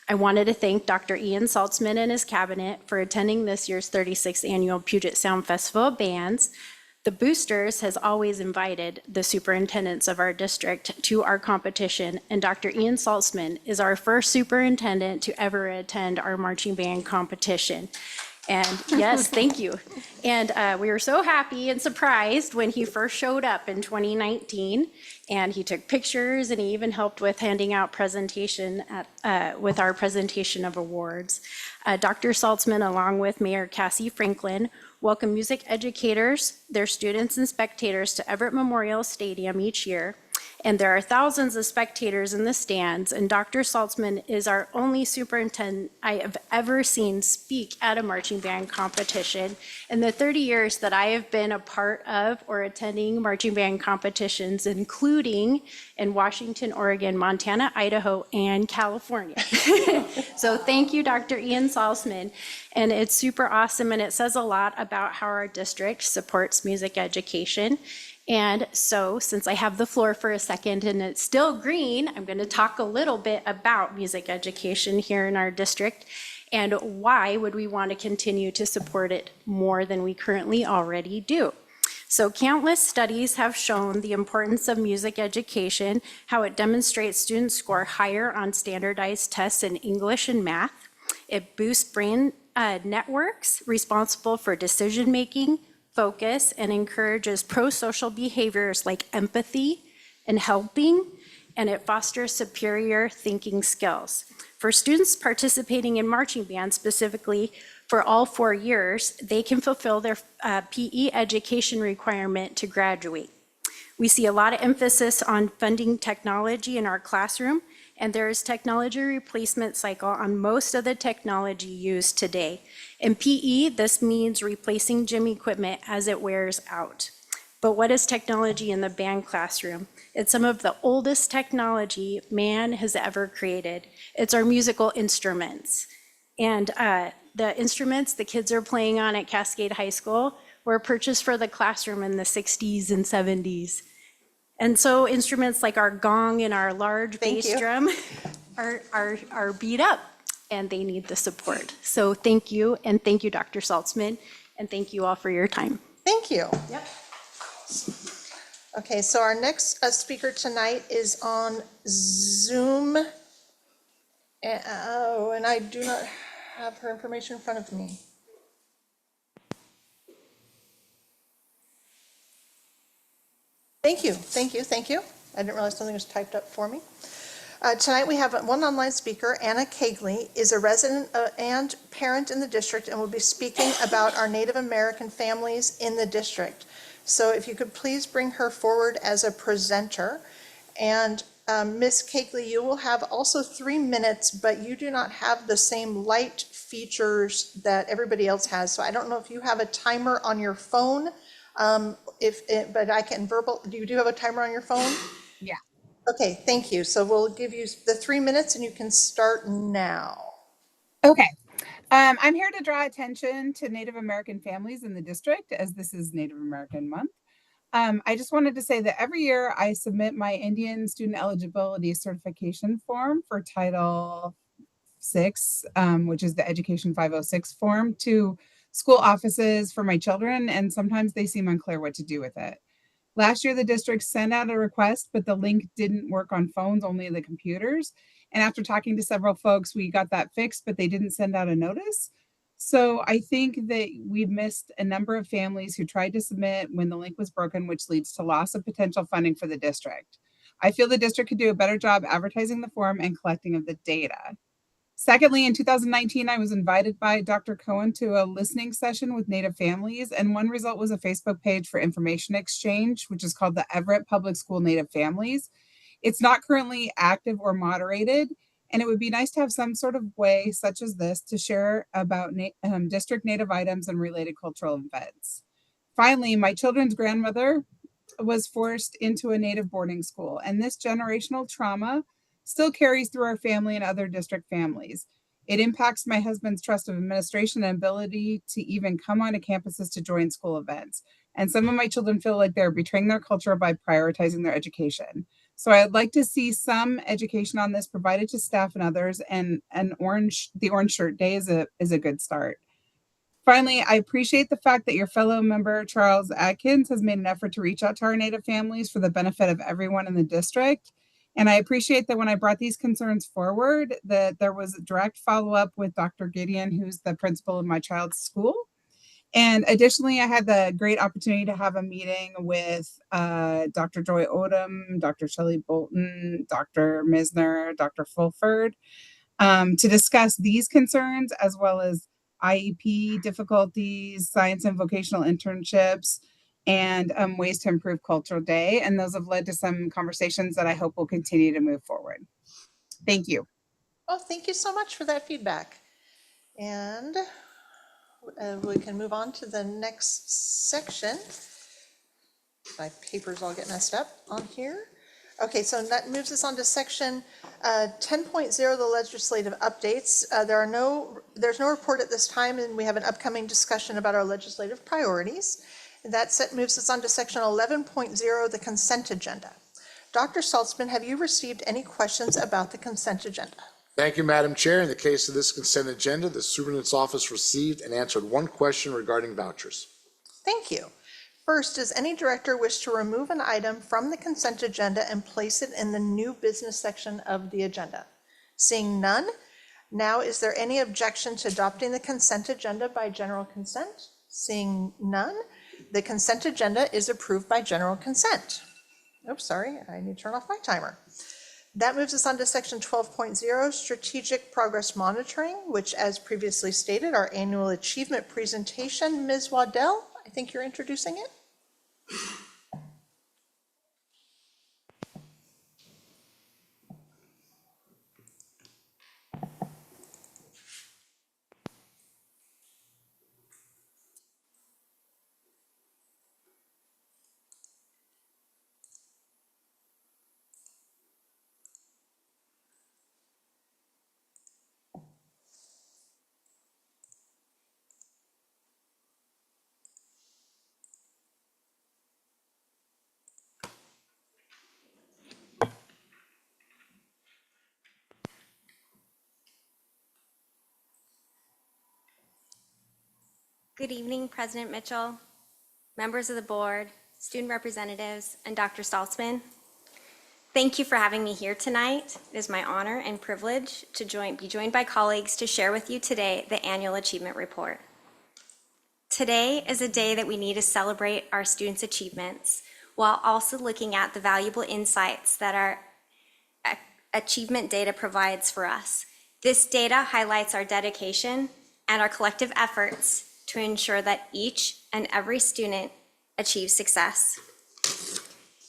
I wanted to thank Dr. Ian Saltzman and his cabinet for attending this year's 36th annual Puget Sound Festival of Bands. The boosters has always invited the superintendents of our district to our competition, and Dr. Ian Saltzman is our first superintendent to ever attend our marching band competition. And yes, thank you. And we were so happy and surprised when he first showed up in 2019. And he took pictures and he even helped with handing out presentation with our presentation of awards. Dr. Saltzman, along with Mayor Cassie Franklin, welcome music educators, their students and spectators to Everett Memorial Stadium each year. And there are thousands of spectators in the stands, and Dr. Saltzman is our only superintendent I have ever seen speak at a marching band competition. In the 30 years that I have been a part of or attending marching band competitions, including in Washington, Oregon, Montana, Idaho, and California. So thank you, Dr. Ian Saltzman. And it's super awesome, and it says a lot about how our district supports music education. And so, since I have the floor for a second and it's still green, I'm going to talk a little bit about music education here in our district and why would we want to continue to support it more than we currently already do. So countless studies have shown the importance of music education, how it demonstrates students score higher on standardized tests in English and math. It boosts brain networks responsible for decision-making, focus, and encourages pro-social behaviors like empathy and helping, and it fosters superior thinking skills. For students participating in marching band, specifically for all 4 years, they can fulfill their PE education requirement to graduate. We see a lot of emphasis on funding technology in our classroom, and there is technology replacement cycle on most of the technology used today. In PE, this means replacing gym equipment as it wears out. But what is technology in the band classroom? It's some of the oldest technology man has ever created. It's our musical instruments. And the instruments the kids are playing on at Cascade High School were purchased for the classroom in the 60s and 70s. And so instruments like our gong and our large bass drum are beat up and they need the support. So thank you, and thank you, Dr. Saltzman, and thank you all for your time. Thank you. Yep. Okay, so our next speaker tonight is on Zoom. And I do not have her information in front of me. Thank you, thank you, thank you. I didn't realize something was typed up for me. Tonight we have one online speaker. Anna Kegley is a resident and parent in the district and will be speaking about our Native American families in the district. So if you could please bring her forward as a presenter. And Ms. Kegley, you will have also 3 minutes, but you do not have the same light features that everybody else has. So I don't know if you have a timer on your phone. But I can you do have a timer on your phone? Yeah. Okay, thank you. So we'll give you the 3 minutes and you can start now. Okay. I'm here to draw attention to Native American families in the district, as this is Native American Month. I just wanted to say that every year I submit my Indian student eligibility certification form for Title VI, which is the Education 506 form, to school offices for my children, and sometimes they seem unclear what to do with it. Last year, the district sent out a request, but the link didn't work on phones, only the computers. And after talking to several folks, we got that fixed, but they didn't send out a notice. So I think that we've missed a number of families who tried to submit when the link was broken, which leads to loss of potential funding for the district. I feel the district could do a better job advertising the form and collecting of the data. Secondly, in 2019, I was invited by Dr. Cohen to a listening session with Native families, and one result was a Facebook page for information exchange, which is called the Everett Public School Native Families. It's not currently active or moderated, and it would be nice to have some sort of way, such as this, to share about district Native items and related cultural events. Finally, my children's grandmother was forced into a Native boarding school, and this generational trauma still carries through our family and other district families. It impacts my husband's trust of administration and ability to even come onto campuses to join school events. And some of my children feel like they're betraying their culture by prioritizing their education. So I'd like to see some education on this provided to staff and others, and the Orange Shirt Day is a good start. Finally, I appreciate the fact that your fellow member, Charles Atkins, has made an effort to reach out to our Native families for the benefit of everyone in the district. And I appreciate that when I brought these concerns forward, that there was a direct follow-up with Dr. Gideon, who's the principal of my child's school. And additionally, I had the great opportunity to have a meeting with Dr. Joy Odom, Dr. Shelley Bolton, Dr. Misner, Dr. Fulford, to discuss these concerns, as well as IEP difficulties, science and vocational internships, and ways to improve Cultural Day. And those have led to some conversations that I hope will continue to move forward. Thank you. Oh, thank you so much for that feedback. And we can move on to the next section. My papers all get messed up on here. Okay, so that moves us on to section 10.0, the legislative updates. There's no report at this time, and we have an upcoming discussion about our legislative priorities. That moves us on to section 11.0, the consent agenda. Dr. Saltzman, have you received any questions about the consent agenda? Thank you, Madam Chair. In the case of this consent agenda, the Superintendent's Office received and answered one question regarding vouchers. Thank you. First, does any director wish to remove an item from the consent agenda and place it in the new business section of the agenda? Seeing none, now is there any objection to adopting the consent agenda by general consent? Seeing none, the consent agenda is approved by general consent. Oops, sorry, I need to turn off my timer. That moves us on to section 12.0, strategic progress monitoring, which, as previously stated, our annual achievement presentation. Ms. Waddell, I think you're introducing it. Good evening, President Mitchell, members of the board, student representatives, and Dr. Saltzman. Thank you for having me here tonight. It is my honor and privilege to be joined by colleagues to share with you today the annual achievement report. Today is a day that we need to celebrate our students' achievements while also looking at the valuable insights that our achievement data provides for us. This data highlights our dedication and our collective efforts to ensure that each and every student achieves success.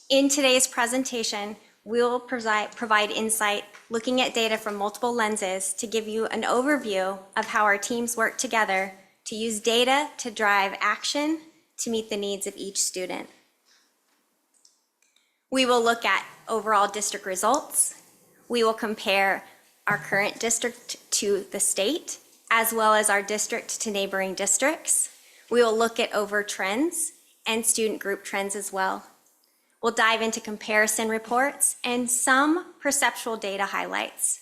In today's presentation, we'll provide insight looking at data from multiple lenses to give you an overview of how our teams work together to use data to drive action to meet the needs of each student. We will look at overall district results. We will compare our current district to the state, as well as our district to neighboring districts. We will look at over trends and student group trends as well. We'll dive into comparison reports and some perceptual data highlights.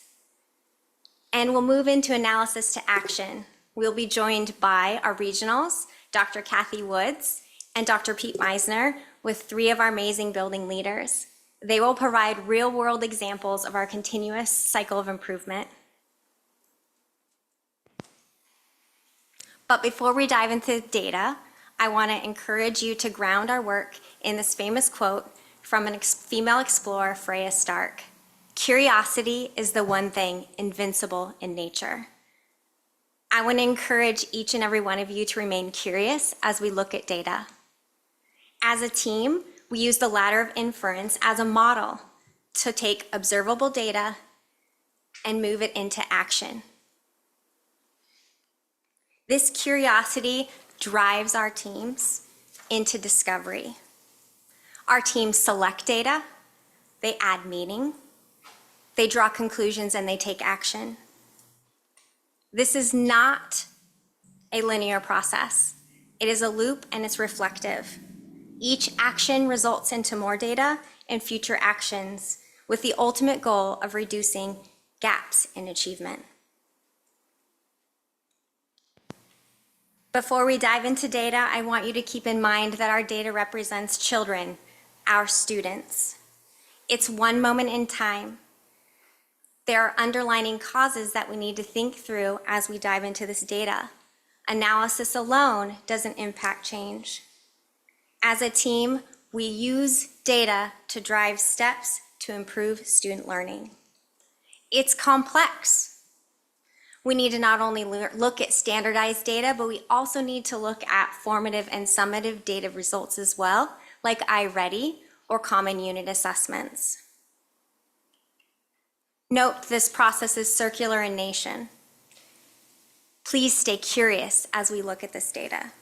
And we'll move into analysis to action. We'll be joined by our regionals, Dr. Kathy Woods and Dr. Pete Meisner, with three of our amazing building leaders. They will provide real-world examples of our continuous cycle of improvement. But before we dive into data, I want to encourage you to ground our work in this famous quote from a female explorer, Freya Stark. Curiosity is the one thing invincible in nature. I want to encourage each and every one of you to remain curious as we look at data. As a team, we use the ladder of inference as a model to take observable data and move it into action. This curiosity drives our teams into discovery. Our teams select data, they add meaning, they draw conclusions, and they take action. This is not a linear process. It is a loop and it's reflective. Each action results into more data and future actions with the ultimate goal of reducing gaps in achievement. Before we dive into data, I want you to keep in mind that our data represents children, our students. It's one moment in time. There are underlying causes that we need to think through as we dive into this data. Analysis alone doesn't impact change. As a team, we use data to drive steps to improve student learning. It's complex. We need to not only look at standardized data, but we also need to look at formative and summative data results as well, like iReady or common unit assessments. Note this process is circular in nature. Please stay curious as we look at this data.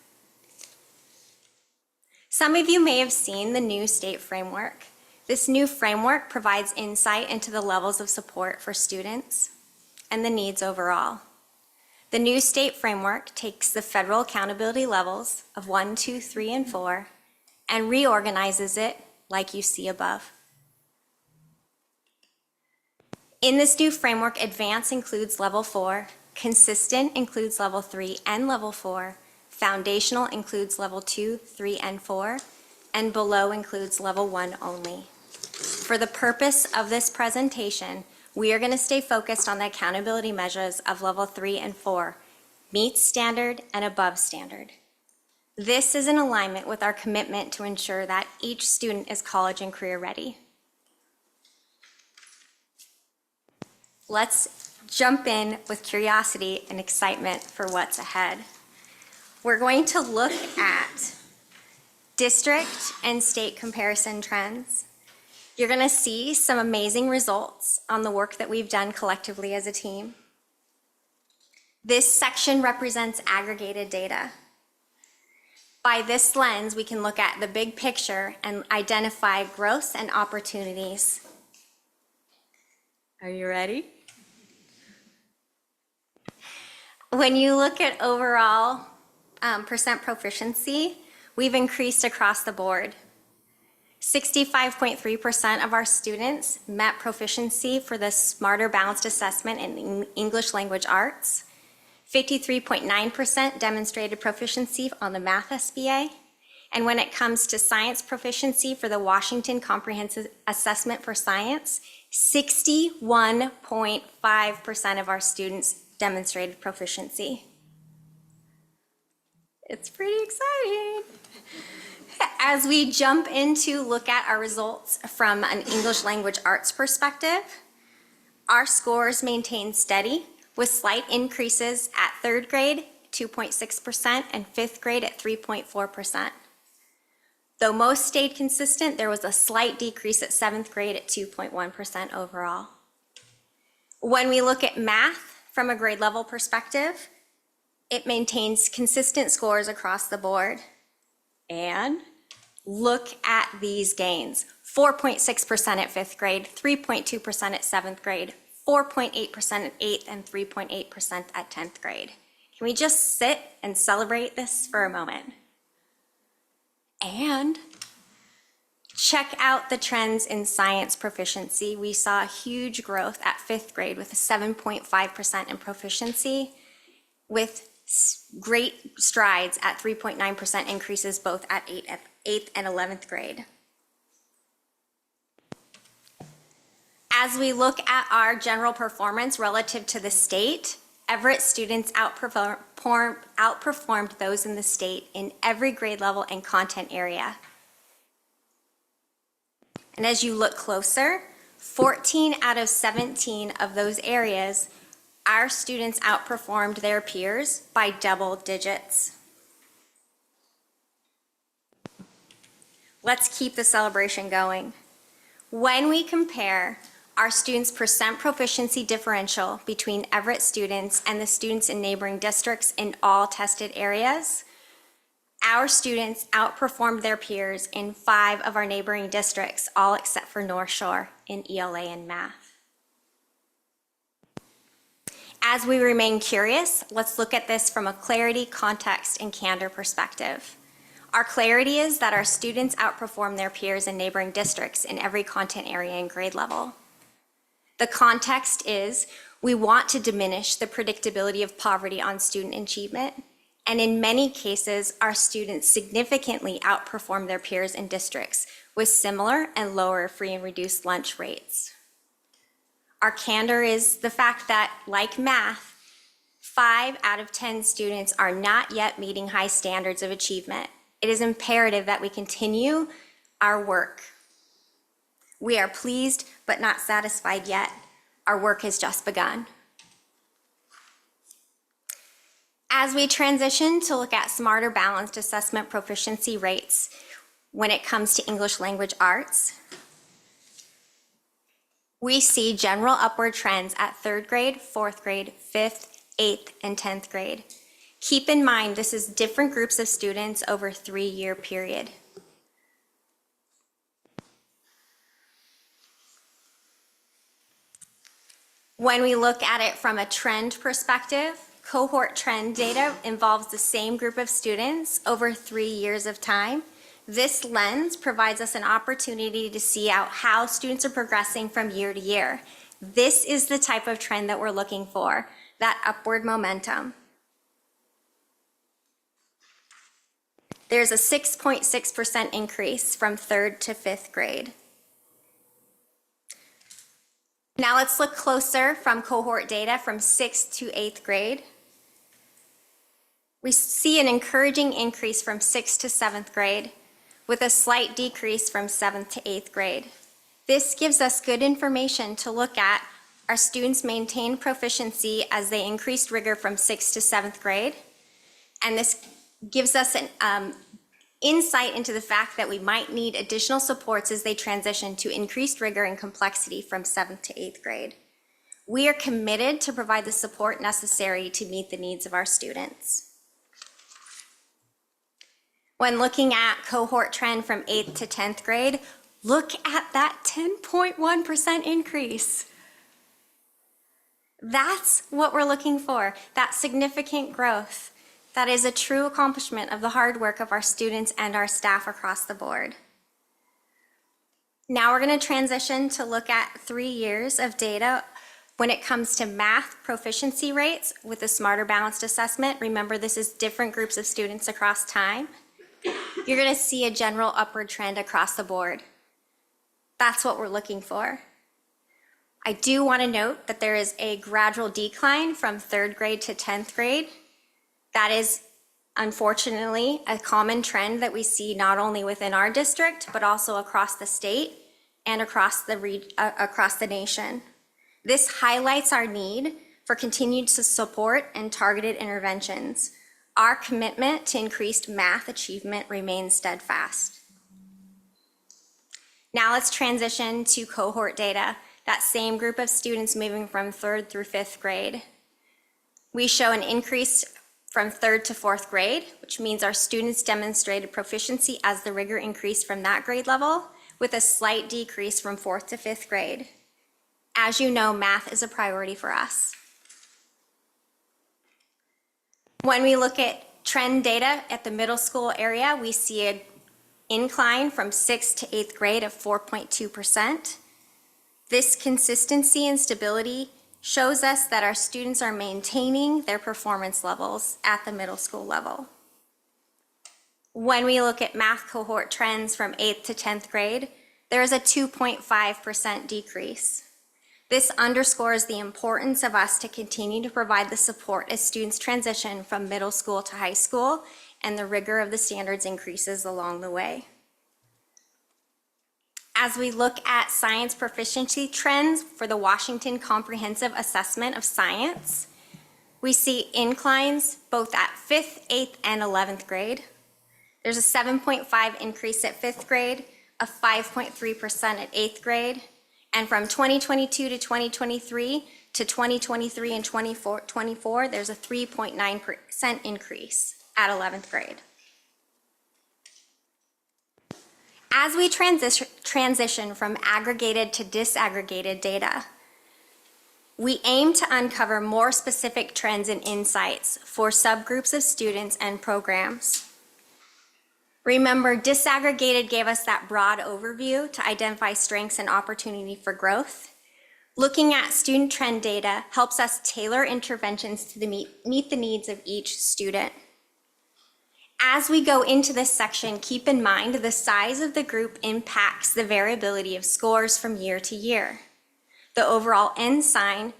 Some of you may have seen the new state framework. This new framework provides insight into the levels of support for students and the needs overall. The new state framework takes the federal accountability levels of 1, 2, 3, and 4 and reorganizes it like you see above. In this new framework, advanced includes level 4, consistent includes level 3 and level 4, foundational includes level 2, 3, and 4, and below includes level 1 only. For the purpose of this presentation, we are going to stay focused on the accountability measures of level 3 and 4, meet standard and above standard. This is in alignment with our commitment to ensure that each student is college and career ready. Let's jump in with curiosity and excitement for what's ahead. We're going to look at district and state comparison trends. You're going to see some amazing results on the work that we've done collectively as a team. This section represents aggregated data. By this lens, we can look at the big picture and identify growth and opportunities. Are you ready? When you look at overall percent proficiency, we've increased across the board. 65.3% of our students met proficiency for the Smarter Balanced Assessment in English Language Arts. 53.9% demonstrated proficiency on the Math SBA. And when it comes to science proficiency for the Washington Comprehensive Assessment for Science, 61.5% of our students demonstrated proficiency. It's pretty exciting. As we jump into look at our results from an English language arts perspective, our scores maintain steady with slight increases at third grade, 2.6%, and fifth grade at 3.4%. Though most stayed consistent, there was a slight decrease at seventh grade at 2.1% overall. When we look at math from a grade level perspective, it maintains consistent scores across the board. And look at these gains. 4.6% at fifth grade, 3.2% at seventh grade, 4.8% at eighth, and 3.8% at 10th grade. Can we just sit and celebrate this for a moment? And check out the trends in science proficiency. We saw a huge growth at fifth grade with a 7.5% in proficiency, with great strides at 3.9% increases both at 8th and 11th grade. As we look at our general performance relative to the state, Everett students outperformed those in the state in every grade level and content area. And as you look closer, 14 out of 17 of those areas, our students outperformed their peers by double digits. Let's keep the celebration going. When we compare our students' percent proficiency differential between Everett students and the students in neighboring districts in all tested areas, our students outperformed their peers in 5 of our neighboring districts, all except for North Shore in ELA and math. As we remain curious, let's look at this from a clarity, context, and candor perspective. Our clarity is that our students outperform their peers in neighboring districts in every content area and grade level. The context is we want to diminish the predictability of poverty on student achievement, and in many cases, our students significantly outperform their peers in districts with similar and lower free and reduced lunch rates. Our candor is the fact that, like math, 5 out of 10 students are not yet meeting high standards of achievement. It is imperative that we continue our work. We are pleased but not satisfied yet. Our work has just begun. As we transition to look at smarter balanced assessment proficiency rates when it comes to English language arts, we see general upward trends at 3rd grade, 4th grade, 5th, 8th, and 10th grade. Keep in mind, this is different groups of students over a 3-year period. When we look at it from a trend perspective, cohort trend data involves the same group of students over 3 years of time. This lens provides us an opportunity to see out how students are progressing from year to year. This is the type of trend that we're looking for, that upward momentum. There's a 6.6% increase from 3rd to 5th grade. Now let's look closer from cohort data from 6th to 8th grade. We see an encouraging increase from 6th to 7th grade, with a slight decrease from 7th to 8th grade. This gives us good information to look at. Our students maintain proficiency as they increased rigor from 6th to 7th grade, and this gives us an insight into the fact that we might need additional supports as they transition to increased rigor and complexity from 7th to 8th grade. We are committed to provide the support necessary to meet the needs of our students. When looking at cohort trend from 8th to 10th grade, look at that 10.1% increase. That's what we're looking for, that significant growth. That is a true accomplishment of the hard work of our students and our staff across the board. Now we're going to transition to look at 3 years of data when it comes to math proficiency rates with the Smarter Balanced Assessment. Remember, this is different groups of students across time. You're going to see a general upward trend across the board. That's what we're looking for. I do want to note that there is a gradual decline from 3rd grade to 10th grade. That is, unfortunately, a common trend that we see not only within our district, but also across the state and across the nation. This highlights our need for continued support and targeted interventions. Our commitment to increased math achievement remains steadfast. Now let's transition to cohort data, that same group of students moving from 3rd through 5th grade. We show an increase from 3rd to 4th grade, which means our students demonstrated proficiency as the rigor increased from that grade level, with a slight decrease from 4th to 5th grade. As you know, math is a priority for us. When we look at trend data at the middle school area, we see an incline from 6th to 8th grade of 4.2%. This consistency and stability shows us that our students are maintaining their performance levels at the middle school level. When we look at math cohort trends from 8th to 10th grade, there is a 2.5% decrease. This underscores the importance of us to continue to provide the support as students transition from middle school to high school, and the rigor of the standards increases along the way. As we look at science proficiency trends for the Washington Comprehensive Assessment of Science, we see inclines both at 5th, 8th, and 11th grade. There's a 7.5 increase at 5th grade, a 5.3% at 8th grade, and from 2022 to 2023 to 2023 and 2024, there's a 3.9% increase at 11th grade. As we transition from aggregated to disaggregated data, we aim to uncover more specific trends and insights for subgroups of students and programs. Remember, disaggregated gave us that broad overview to identify strengths and opportunity for growth. Looking at student trend data helps us tailor interventions to meet the needs of each student. As we go into this section, keep in mind the size of the group impacts the variability of scores from year to year. The overall N sign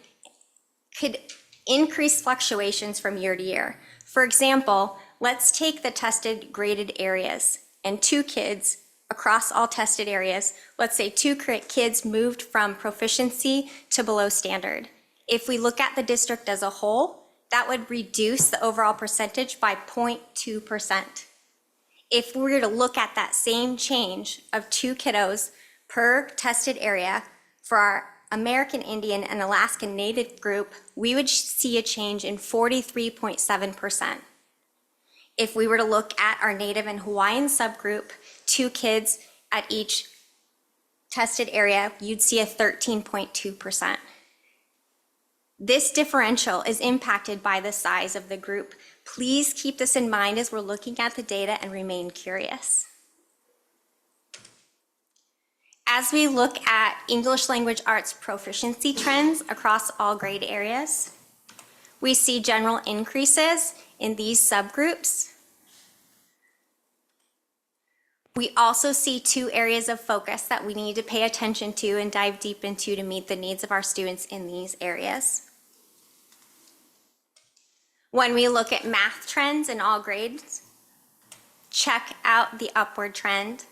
could increase fluctuations from year to year. For example, let's take the tested graded areas and 2 kids across all tested areas. Let's say 2 kids moved from proficiency to below standard. If we look at the district as a whole, that would reduce the overall percentage by 0.2%. If we were to look at that same change of 2 kiddos per tested area for our American Indian and Alaskan Native group, we would see a change in 43.7%. If we were to look at our Native and Hawaiian subgroup, 2 kids at each tested area, you'd see a 13.2%. This differential is impacted by the size of the group. Please keep this in mind as we're looking at the data and remain curious. As we look at English language arts proficiency trends across all grade areas, we see general increases in these subgroups. We also see 2 areas of focus that we need to pay attention to and dive deep into to meet the needs of our students in these areas. When we look at math trends in all grades, check out the upward trend.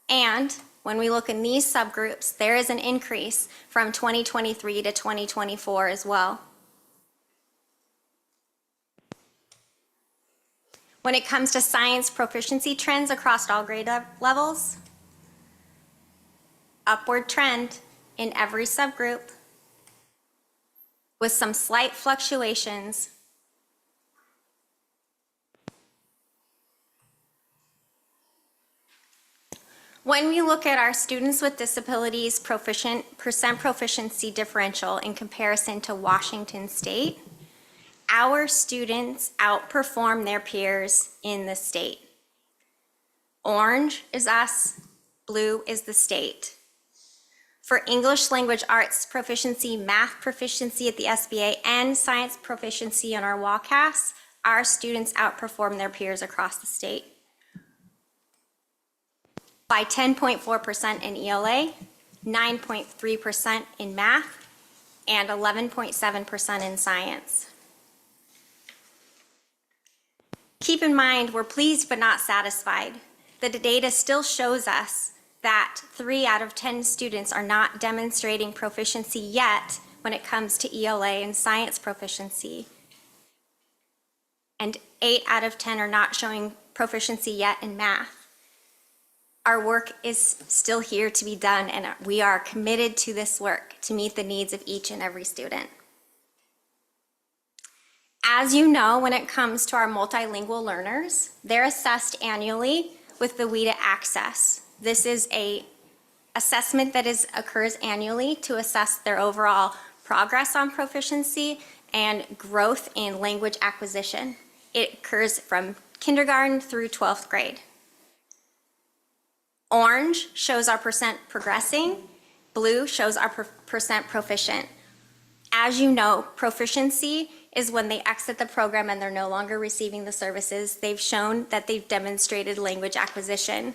And when we look in these subgroups, there is an increase from 2023 to 2024 as well. When it comes to science proficiency trends across all grade levels, upward trend in every subgroup with some slight fluctuations. When we look at our students with disabilities percent proficiency differential in comparison to Washington State, our students outperform their peers in the state. Orange is us, blue is the state. For English language arts proficiency, math proficiency at the SBA, and science proficiency on our WACAS, our students outperform their peers across the state by 10.4% in ELA, 9.3% in math, and 11.7% in science. Keep in mind, we're pleased but not satisfied. The data still shows us that 3 out of 10 students are not demonstrating proficiency yet when it comes to ELA and science proficiency. And 8 out of 10 are not showing proficiency yet in math. Our work is still here to be done, and we are committed to this work to meet the needs of each and every student. As you know, when it comes to our multilingual learners, they're assessed annually with the WIDA Access. This is an assessment that occurs annually to assess their overall progress on proficiency and growth in language acquisition. It occurs from kindergarten through 12th grade. Orange shows our percent progressing, blue shows our percent proficient. As you know, proficiency is when they exit the program and they're no longer receiving the services. They've shown that they've demonstrated language acquisition.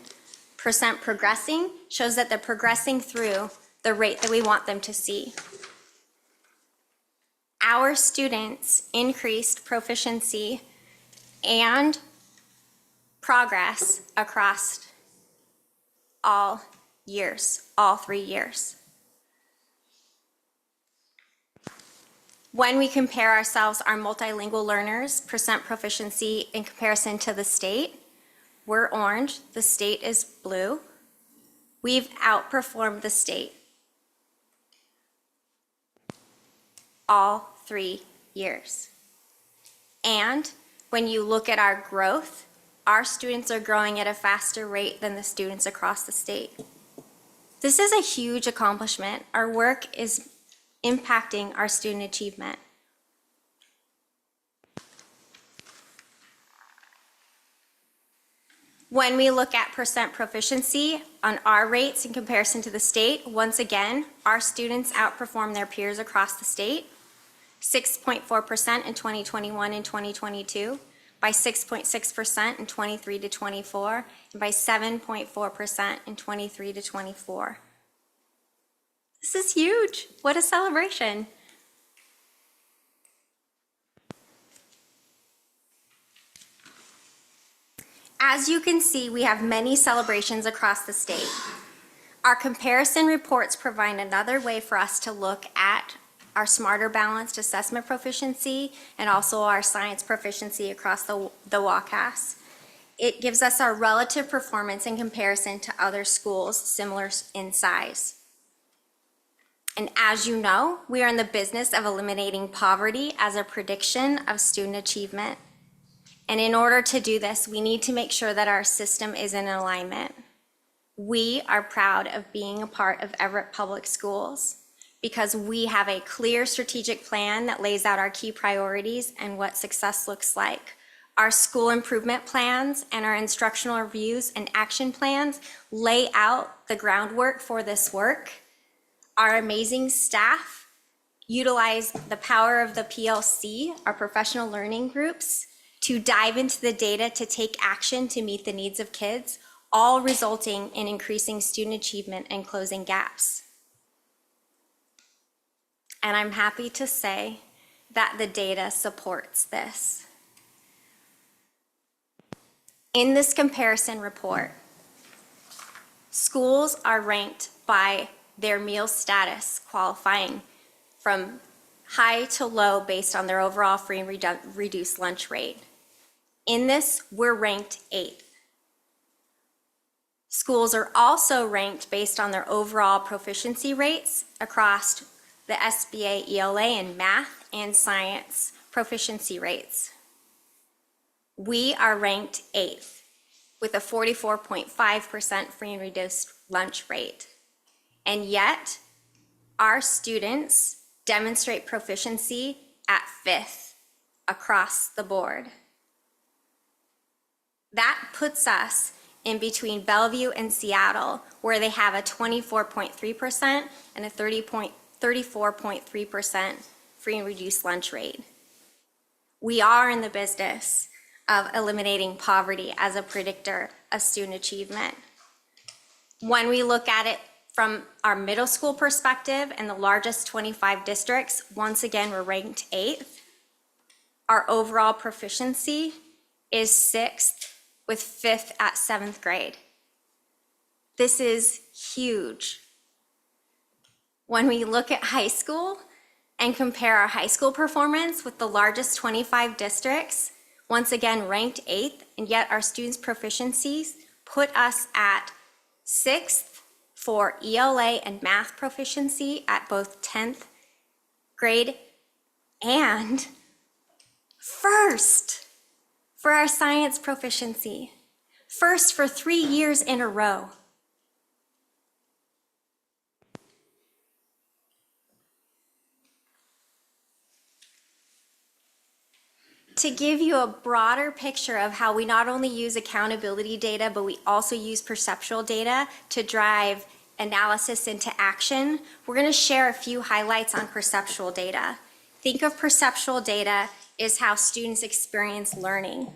Percent progressing shows that they're progressing through the rate that we want them to see. Our students increased proficiency and progress across all years, all 3 years. When we compare ourselves, our multilingual learners, percent proficiency in comparison to the state, we're orange, the state is blue. We've outperformed the state all 3 years. And when you look at our growth, our students are growing at a faster rate than the students across the state. This is a huge accomplishment. Our work is impacting our student achievement. When we look at percent proficiency on our rates in comparison to the state, once again, our students outperform their peers across the state, 6.4% in 2021 and 2022, by 6.6% in 23 to 24, and by 7.4% in 23 to 24. This is huge. What a celebration. As you can see, we have many celebrations across the state. Our comparison reports provide another way for us to look at our Smarter Balanced Assessment proficiency and also our science proficiency across the WACAS. It gives us our relative performance in comparison to other schools similar in size. And as you know, we are in the business of eliminating poverty as a prediction of student achievement. And in order to do this, we need to make sure that our system is in alignment. We are proud of being a part of Everett Public Schools because we have a clear strategic plan that lays out our key priorities and what success looks like. Our school improvement plans and our instructional reviews and action plans lay out the groundwork for this work. Our amazing staff utilize the power of the PLC, our professional learning groups, to dive into the data to take action to meet the needs of kids, all resulting in increasing student achievement and closing gaps. And I'm happy to say that the data supports this. In this comparison report, schools are ranked by their meal status, qualifying from high to low based on their overall free and reduced lunch rate. In this, we're ranked 8th. Schools are also ranked based on their overall proficiency rates across the SBA ELA in math and science proficiency rates. We are ranked 8th with a 44.5% free and reduced lunch rate. And yet, our students demonstrate proficiency at 5th across the board. That puts us in between Bellevue and Seattle, where they have a 24.3% and a 34.3% free and reduced lunch rate. We are in the business of eliminating poverty as a predictor of student achievement. When we look at it from our middle school perspective and the largest 25 districts, once again, we're ranked 8th. Our overall proficiency is 6th, with 5th at 7th grade. This is huge. When we look at high school and compare our high school performance with the largest 25 districts, once again ranked 8th, and yet our students' proficiencies put us at 6th for ELA and math proficiency at both 10th grade and 1st for our science proficiency. 1st for 3 years in a row. To give you a broader picture of how we not only use accountability data, but we also use perceptual data to drive analysis into action, we're going to share a few highlights on perceptual data. Think of perceptual data as how students experience learning.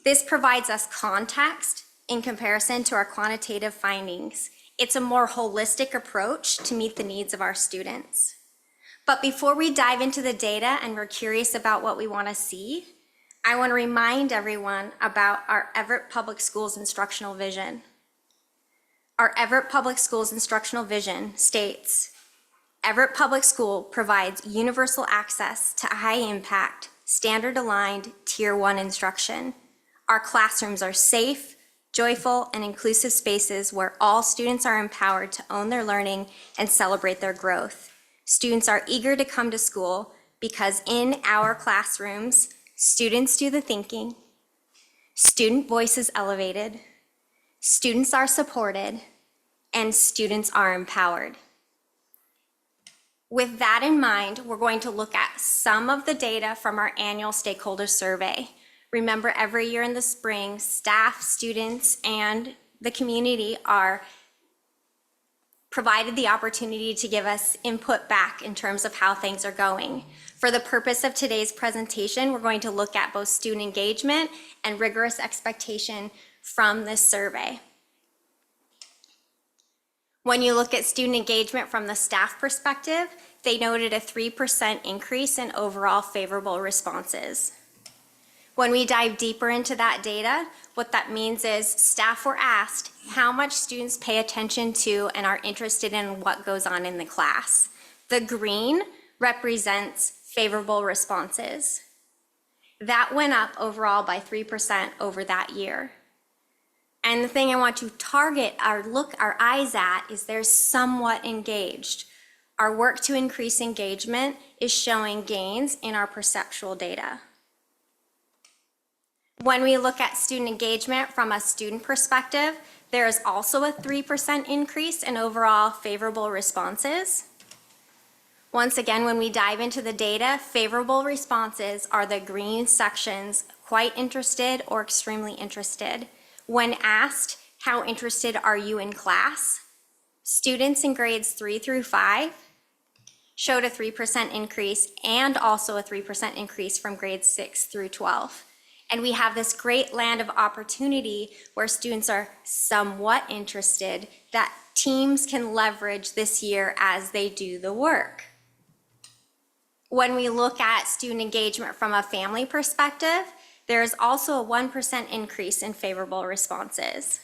This provides us context in comparison to our quantitative findings. It's a more holistic approach to meet the needs of our students. But before we dive into the data and we're curious about what we want to see, I want to remind everyone about our Everett Public Schools instructional vision. Our Everett Public Schools instructional vision states, Everett Public School provides universal access to high-impact, standard-aligned Tier 1 instruction. Our classrooms are safe, joyful, and inclusive spaces where all students are empowered to own their learning and celebrate their growth. Students are eager to come to school because in our classrooms, students do the thinking, student voice is elevated, students are supported, and students are empowered. With that in mind, we're going to look at some of the data from our annual stakeholder survey. Remember, every year in the spring, staff, students, and the community are provided the opportunity to give us input back in terms of how things are going. For the purpose of today's presentation, we're going to look at both student engagement and rigorous expectation from this survey. When you look at student engagement from the staff perspective, they noted a 3% increase in overall favorable responses. When we dive deeper into that data, what that means is staff were asked how much students pay attention to and are interested in what goes on in the class. The green represents favorable responses. That went up overall by 3% over that year. And the thing I want to target our eyes at is they're somewhat engaged. Our work to increase engagement is showing gains in our perceptual data. When we look at student engagement from a student perspective, there is also a 3% increase in overall favorable responses. Once again, when we dive into the data, favorable responses are the green sections, quite interested or extremely interested. When asked, how interested are you in class? Students in grades 3 through 5 showed a 3% increase and also a 3% increase from grades 6 through 12. And we have this great land of opportunity where students are somewhat interested that teams can leverage this year as they do the work. When we look at student engagement from a family perspective, there is also a 1% increase in favorable responses.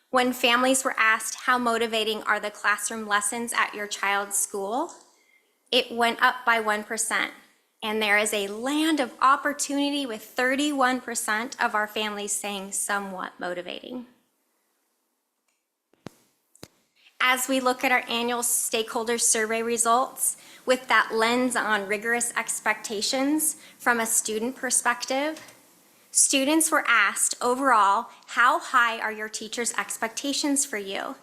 When families were asked how motivating are the classroom lessons at your child's school, it went up by 1%. And there is a land of opportunity with 31% of our families saying somewhat motivating. As we look at our annual stakeholder survey results, with that lens on rigorous expectations from a student perspective, students were asked overall, how high are your teachers' expectations for you?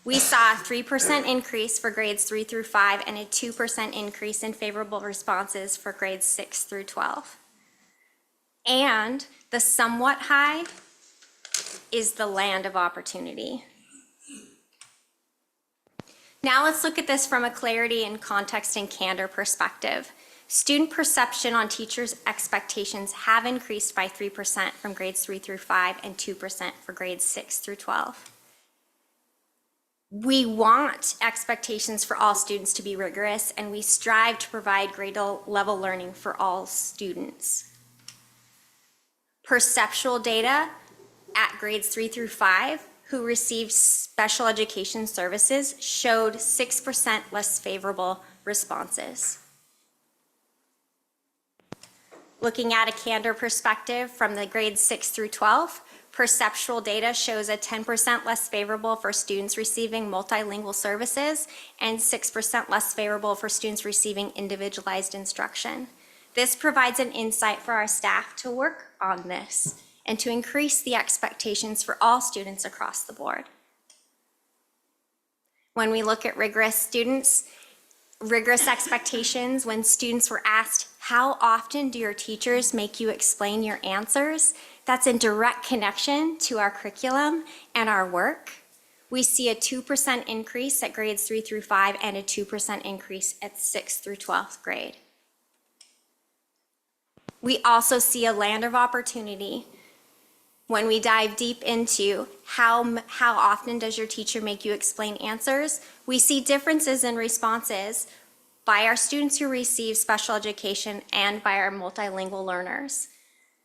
We saw a 3% increase for grades 3 through 5 and a 2% increase in favorable responses for grades 6 through 12. And the somewhat high is the land of opportunity. Now let's look at this from a clarity and context and candor perspective. Student perception on teachers' expectations have increased by 3% from grades 3 through 5 and 2% for grades 6 through 12. We want expectations for all students to be rigorous, and we strive to provide grade level learning for all students. Perceptual data at grades 3 through 5 who received special education services showed 6% less favorable responses. Looking at a candor perspective from the grades 6 through 12, perceptual data shows a 10% less favorable for students receiving multilingual services and 6% less favorable for students receiving individualized instruction. This provides an insight for our staff to work on this and to increase the expectations for all students across the board. When we look at rigorous expectations, when students were asked, how often do your teachers make you explain your answers? That's in direct connection to our curriculum and our work. We see a 2% increase at grades 3 through 5 and a 2% increase at 6th through 12th grade. We also see a land of opportunity when we dive deep into how often does your teacher make you explain answers. We see differences in responses by our students who receive special education and by our multilingual learners.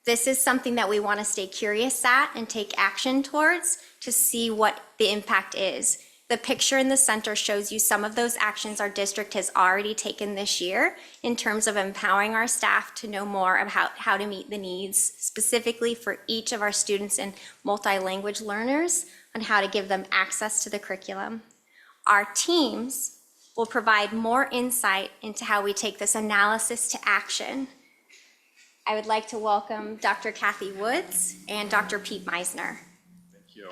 This is something that we want to stay curious at and take action towards to see what the impact is. The picture in the center shows you some of those actions our district has already taken this year in terms of empowering our staff to know more about how to meet the needs specifically for each of our students and multi-language learners on how to give them access to the curriculum. Our teams will provide more insight into how we take this analysis to action. I would like to welcome Dr. Kathy Woods and Dr. Pete Meisner. Thank you.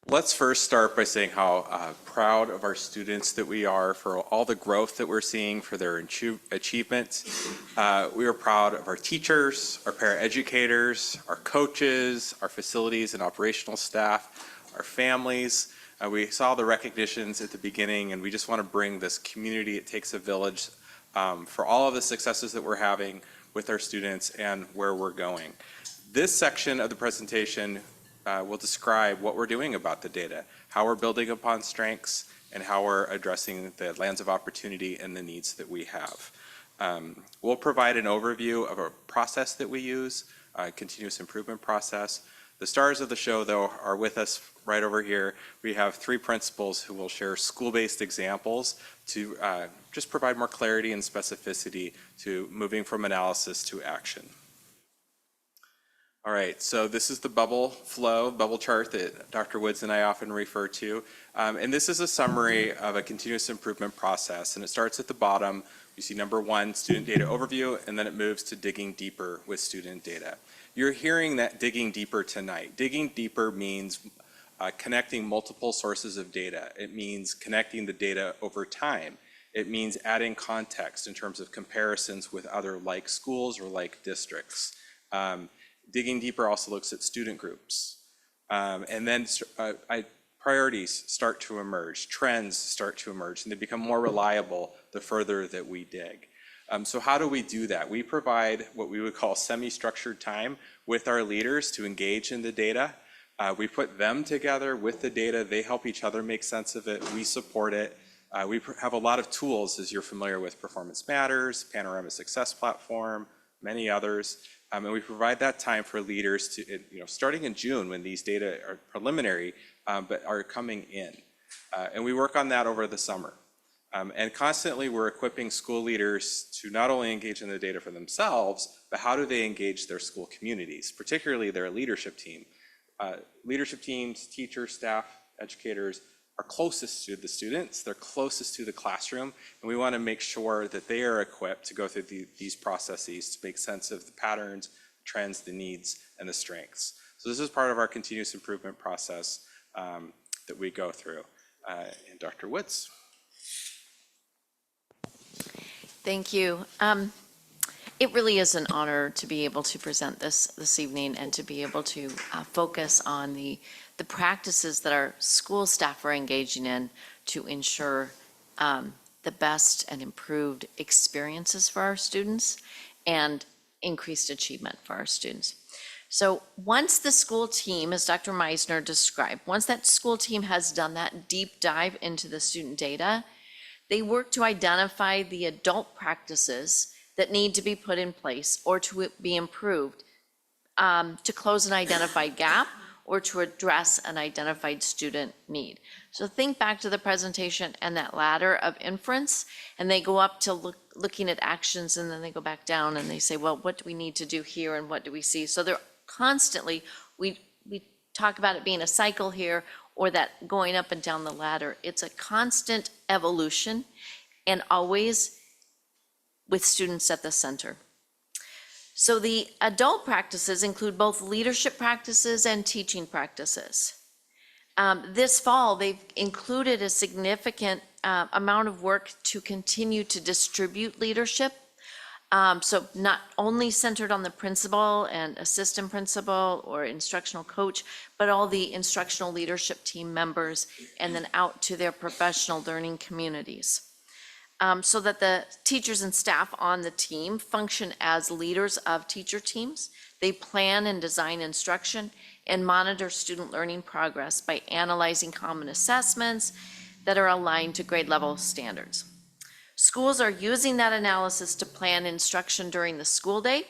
Let's first start by saying how proud of our students that we are for all the growth that we're seeing for their achievements. We are proud of our teachers, our paraeducators, our coaches, our facilities and operational staff, our families. We saw the recognitions at the beginning, and we just want to bring this community, it takes a village, for all of the successes that we're having with our students and where we're going. This section of the presentation will describe what we're doing about the data, how we're building upon strengths, and how we're addressing the lands of opportunity and the needs that we have. We'll provide an overview of a process that we use, a continuous improvement process. The stars of the show, though, are with us right over here. We have 3 principals who will share school-based examples to just provide more clarity and specificity to moving from analysis to action. All right, so this is the bubble chart that Dr. Woods and I often refer to. And this is a summary of a continuous improvement process. And it starts at the bottom. You see number 1, student data overview, and then it moves to digging deeper with student data. You're hearing that digging deeper tonight. Digging deeper means connecting multiple sources of data. It means connecting the data over time. It means adding context in terms of comparisons with other like schools or like districts. Digging deeper also looks at student groups. And then priorities start to emerge, trends start to emerge, and they become more reliable the further that we dig. So how do we do that? We provide what we would call semi-structured time with our leaders to engage in the data. We put them together with the data. They help each other make sense of it. We support it. We have a lot of tools, as you're familiar with, Performance Matters, Panorama Success Platform, many others. And we provide that time for leaders to, starting in June when these data are preliminary, but are coming in. And we work on that over the summer. And constantly we're equipping school leaders to not only engage in the data for themselves, but how do they engage their school communities, particularly their leadership team. Leadership teams, teachers, staff, educators are closest to the students, they're closest to the classroom, and we want to make sure that they are equipped to go through these processes to make sense of the patterns, trends, the needs, and the strengths. So this is part of our continuous improvement process that we go through. And Dr. Woods. Thank you. It really is an honor to be able to present this evening and to be able to focus on the practices that our school staff are engaging in to ensure the best and improved experiences for our students and increased achievement for our students. So once the school team, as Dr. Meisner described, once that school team has done that deep dive into the student data, they work to identify the adult practices that need to be put in place or to be improved to close an identified gap or to address an identified student need. So think back to the presentation and that ladder of inference, and they go up to looking at actions, and then they go back down and they say, well, what do we need to do here and what do we see? So they're constantly, we talk about it being a cycle here or that going up and down the ladder. It's a constant evolution and always with students at the center. So the adult practices include both leadership practices and teaching practices. This fall, they've included a significant amount of work to continue to distribute leadership. So not only centered on the principal and assistant principal or instructional coach, but all the instructional leadership team members and then out to their professional learning communities. So that the teachers and staff on the team function as leaders of teacher teams. They plan and design instruction and monitor student learning progress by analyzing common assessments that are aligned to grade level standards. Schools are using that analysis to plan instruction during the school day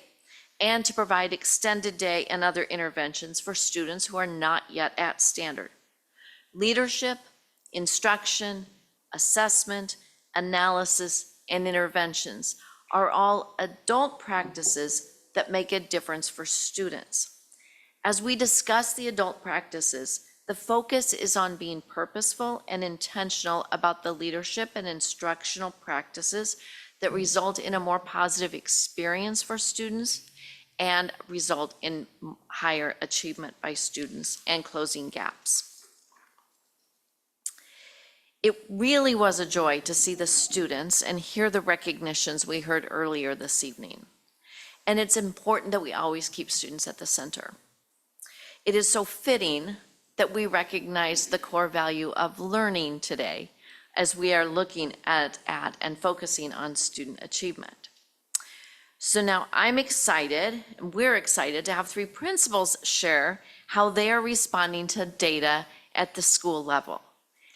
and to provide extended day and other interventions for students who are not yet at standard. Leadership, instruction, assessment, analysis, and interventions are all adult practices that make a difference for students. As we discuss the adult practices, the focus is on being purposeful and intentional about the leadership and instructional practices that result in a more positive experience for students and result in higher achievement by students and closing gaps. It really was a joy to see the students and hear the recognitions we heard earlier this evening. And it's important that we always keep students at the center. It is so fitting that we recognize the core value of learning today as we are looking at and focusing on student achievement. So now I'm excited, and we're excited to have 3 principals share how they are responding to data at the school level,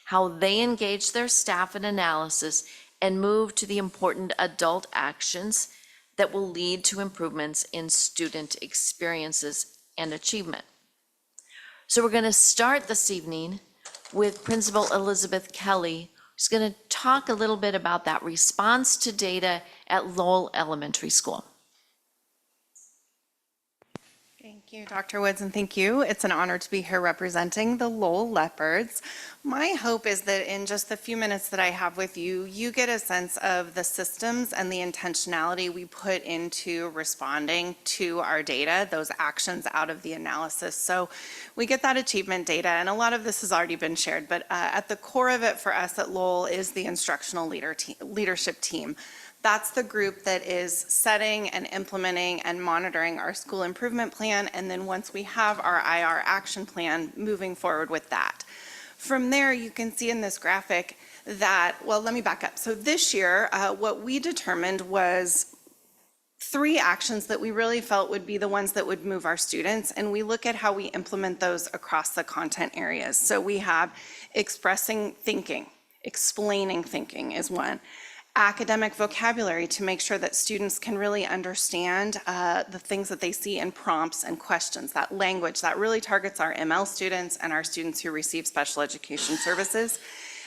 how they engage their staff in analysis and move to the important adult actions that will lead to improvements in student experiences and achievement. So we're going to start this evening with Principal Elizabeth Kelly, who's going to talk a little bit about that response to data at Lowell Elementary School. Thank you, Dr. Woods, and thank you. It's an honor to be here representing the Lowell Leopards. My hope is that in just the few minutes that I have with you, you get a sense of the systems and the intentionality we put into responding to our data, those actions out of the analysis. So we get that achievement data, and a lot of this has already been shared, but at the core of it for us at Lowell is the instructional leadership team. That's the group that is setting and implementing and monitoring our school improvement plan, and then once we have our IR action plan, moving forward with that. From there, you can see in this graphic that, well, let me back up. So this year, what we determined was 3 actions that we really felt would be the ones that would move our students, and we look at how we implement those across the content areas. So we have expressing thinking, explaining thinking is one. Academic vocabulary to make sure that students can really understand the things that they see in prompts and questions, that language that really targets our ML students and our students who receive special education services.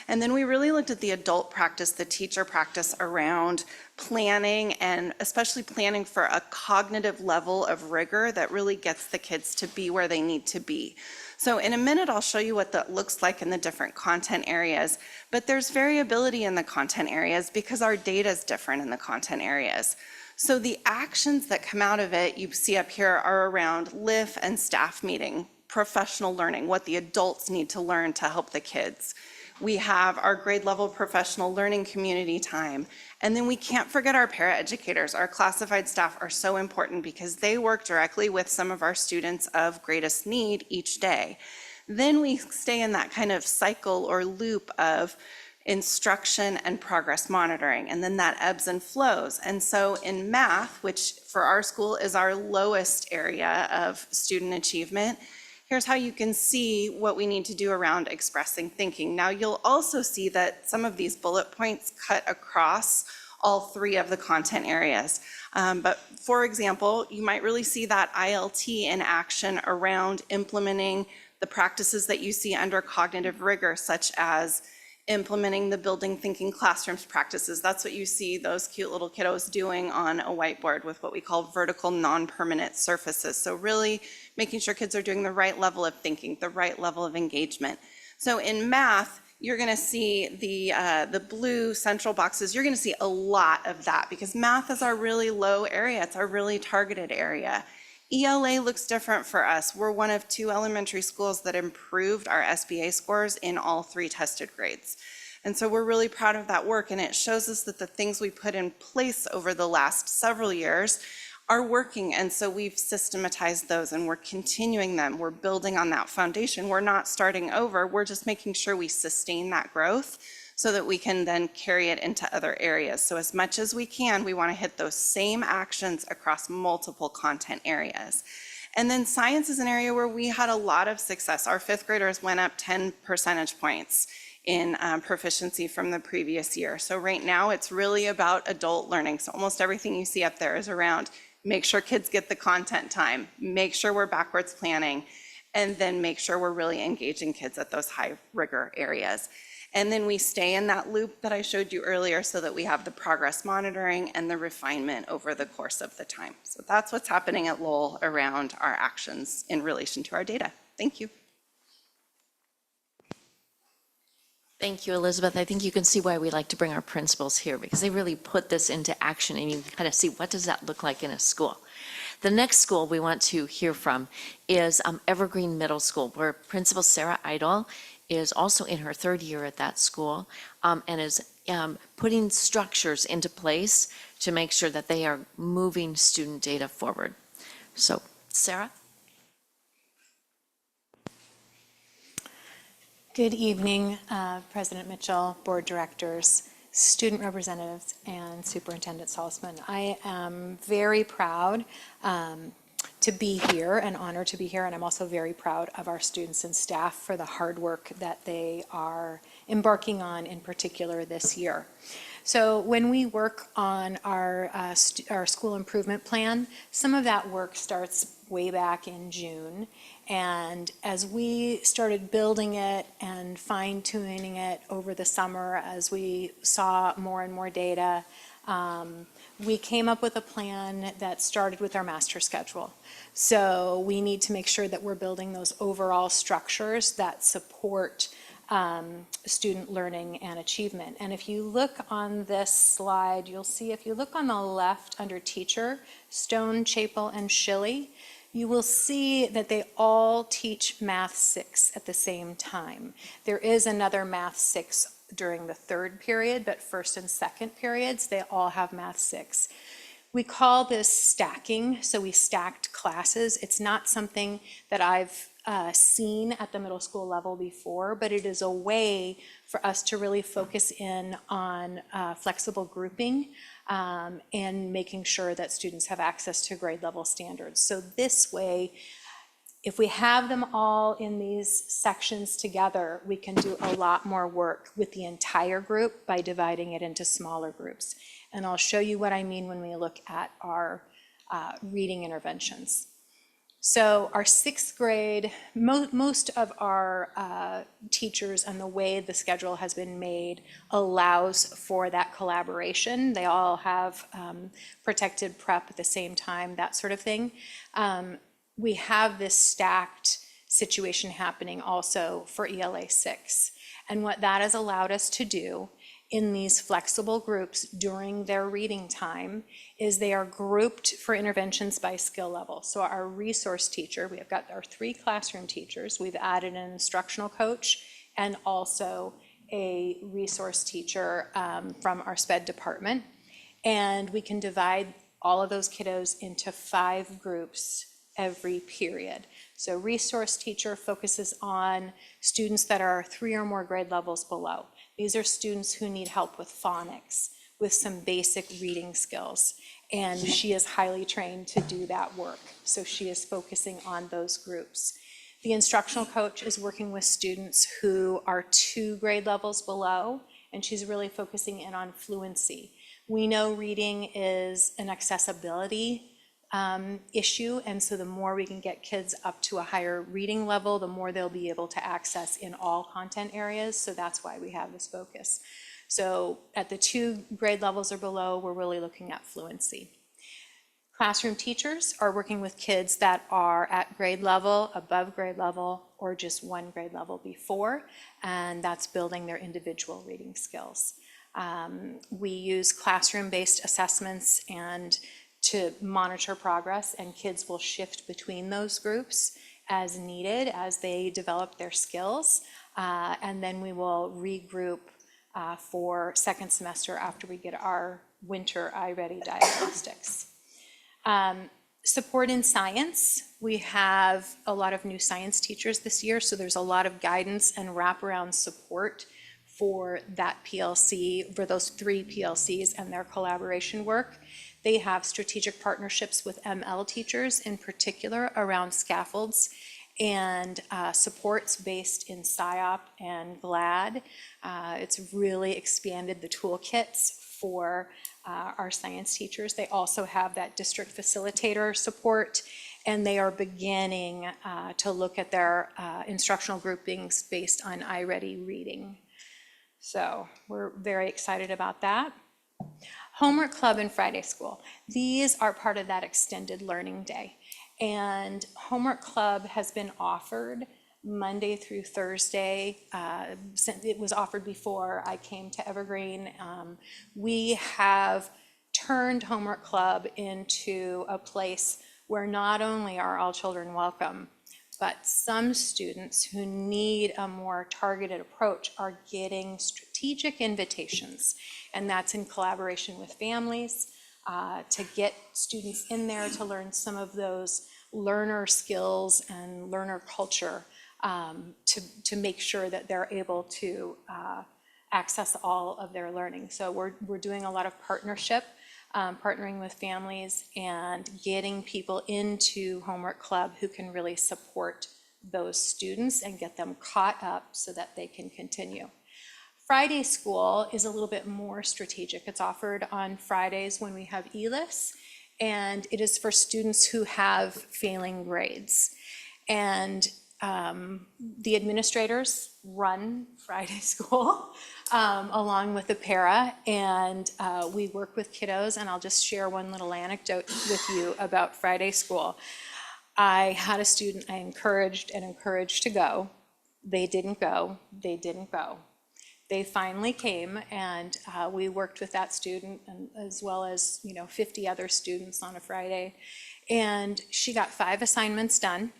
And then we really looked at the adult practice, the teacher practice around planning, and especially planning for a cognitive level of rigor that really gets the kids to be where they need to be. So in a minute, I'll show you what that looks like in the different content areas, but there's variability in the content areas because our data is different in the content areas. So the actions that come out of it, you see up here, are around LIF and staff meeting, professional learning, what the adults need to learn to help the kids. We have our grade level professional learning community time. And then we can't forget our paraeducators. Our classified staff are so important because they work directly with some of our students of greatest need each day. Then we stay in that kind of cycle or loop of instruction and progress monitoring, and then that ebbs and flows. And so in math, which for our school is our lowest area of student achievement, here's how you can see what we need to do around expressing thinking. Now, you'll also see that some of these bullet points cut across all 3 of the content areas. But for example, you might really see that ILT in action around implementing the practices that you see under cognitive rigor, such as implementing the building thinking classrooms practices. That's what you see those cute little kiddos doing on a whiteboard with what we call vertical non-permanent surfaces. So really making sure kids are doing the right level of thinking, the right level of engagement. So in math, you're going to see the blue central boxes. You're going to see a lot of that because math is our really low area. It's our really targeted area. ELA looks different for us. We're one of 2 elementary schools that improved our SBA scores in all 3 tested grades. And so we're really proud of that work, and it shows us that the things we put in place over the last several years are working, and so we've systematized those and we're continuing them. We're building on that foundation. We're not starting over. We're just making sure we sustain that growth so that we can then carry it into other areas. So as much as we can, we want to hit those same actions across multiple content areas. And then science is an area where we had a lot of success. Our 5th graders went up 10 percentage points in proficiency from the previous year. So right now it's really about adult learning. So almost everything you see up there is around make sure kids get the content time, make sure we're backwards planning, and then make sure we're really engaging kids at those high rigor areas. And then we stay in that loop that I showed you earlier so that we have the progress monitoring and the refinement over the course of the time. So that's what's happening at Lowell around our actions in relation to our data. Thank you. Thank you, Elizabeth. I think you can see why we like to bring our principals here because they really put this into action and you can kind of see what does that look like in a school. The next school we want to hear from is Evergreen Middle School, where Principal Sarah Idol is also in her third year at that school, and is putting structures into place to make sure that they are moving student data forward. So, Sarah? Good evening, President Mitchell, board directors, student representatives, and Superintendent Salzman. I am very proud to be here and honored to be here, and I'm also very proud of our students and staff for the hard work that they are embarking on, in particular this year. So when we work on our school improvement plan, some of that work starts way back in June. And as we started building it and fine-tuning it over the summer, as we saw more and more data, we came up with a plan that started with our master schedule. So we need to make sure that we're building those overall structures that support student learning and achievement. And if you look on this slide, you'll see, if you look on the left under teacher, Stone, Chapel, and Shilley, you will see that they all teach Math 6 at the same time. There is another Math 6 during the third period, but first and second periods, they all have Math 6. We call this stacking, so we stacked classes. It's not something that I've seen at the middle school level before, but it is a way for us to really focus in on flexible grouping and making sure that students have access to grade level standards. So this way, if we have them all in these sections together, we can do a lot more work with the entire group by dividing it into smaller groups. And I'll show you what I mean when we look at our reading interventions. So our sixth grade, most of our teachers and the way the schedule has been made allows for that collaboration. They all have protected prep at the same time, that sort of thing. We have this stacked situation happening also for ELA 6. And what that has allowed us to do in these flexible groups during their reading time is they are grouped for interventions by skill level. So our resource teacher, we have got our 3 classroom teachers, we've added an instructional coach and also a resource teacher from our SPED department. And we can divide all of those kiddos into 5 groups every period. So resource teacher focuses on students that are 3 or more grade levels below. These are students who need help with phonics, with some basic reading skills, and she is highly trained to do that work. So she is focusing on those groups. The instructional coach is working with students who are 2 grade levels below, and she's really focusing in on fluency. We know reading is an accessibility issue, and so the more we can get kids up to a higher reading level, the more they'll be able to access in all content areas, so that's why we have this focus. So at the 2 grade levels or below, we're really looking at fluency. Classroom teachers are working with kids that are at grade level, above grade level, or just 1 grade level before, and that's building their individual reading skills. We use classroom-based assessments and to monitor progress, and kids will shift between those groups as needed as they develop their skills. And then we will regroup for second semester after we get our winter iReady diagnostics. Support in science. We have a lot of new science teachers this year, so there's a lot of guidance and wraparound support for that PLC, for those 3 PLCs and their collaboration work. They have strategic partnerships with ML teachers, in particular around scaffolds and supports based in SIOP and GLAD. It's really expanded the toolkits for our science teachers. They also have that district facilitator support, and they are beginning to look at their instructional groupings based on iReady reading. So we're very excited about that. Homework Club and Friday School. These are part of that extended learning day. And Homework Club has been offered Monday through Thursday. It was offered before I came to Evergreen. We have turned Homework Club into a place where not only are all children welcome, but some students who need a more targeted approach are getting strategic invitations, and that's in collaboration with families to get students in there to learn some of those learner skills and learner culture to make sure that they're able to access all of their learning. So we're doing a lot of partnership, partnering with families and getting people into Homework Club who can really support those students and get them caught up so that they can continue. Friday school is a little bit more strategic. It's offered on Fridays when we have ELIS, and it is for students who have failing grades. And the administrators run Friday school along with the para, and we work with kiddos, and I'll just share one little anecdote with you about Friday school. I had a student I encouraged to go. They didn't go. They finally came, and we worked with that student and as well as 50 other students on a Friday, and she got 5 assignments done.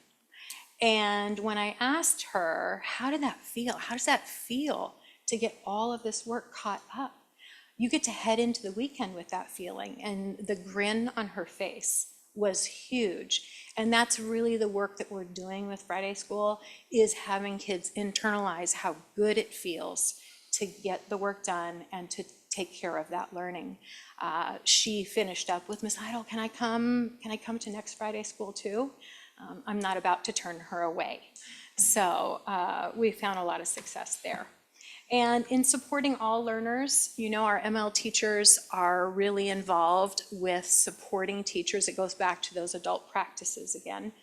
And when I asked her, how did that feel? How does that feel to get all of this work caught up? You get to head into the weekend with that feeling, and the grin on her face was huge. And that's really the work that we're doing with Friday School, is having kids internalize how good it feels to get the work done and to take care of that learning. She finished up with, Miss Heidel, can I come to next Friday School too? I'm not about to turn her away. So we found a lot of success there. And in supporting all learners, our ML teachers are really involved with supporting teachers. It goes back to those adult practices again,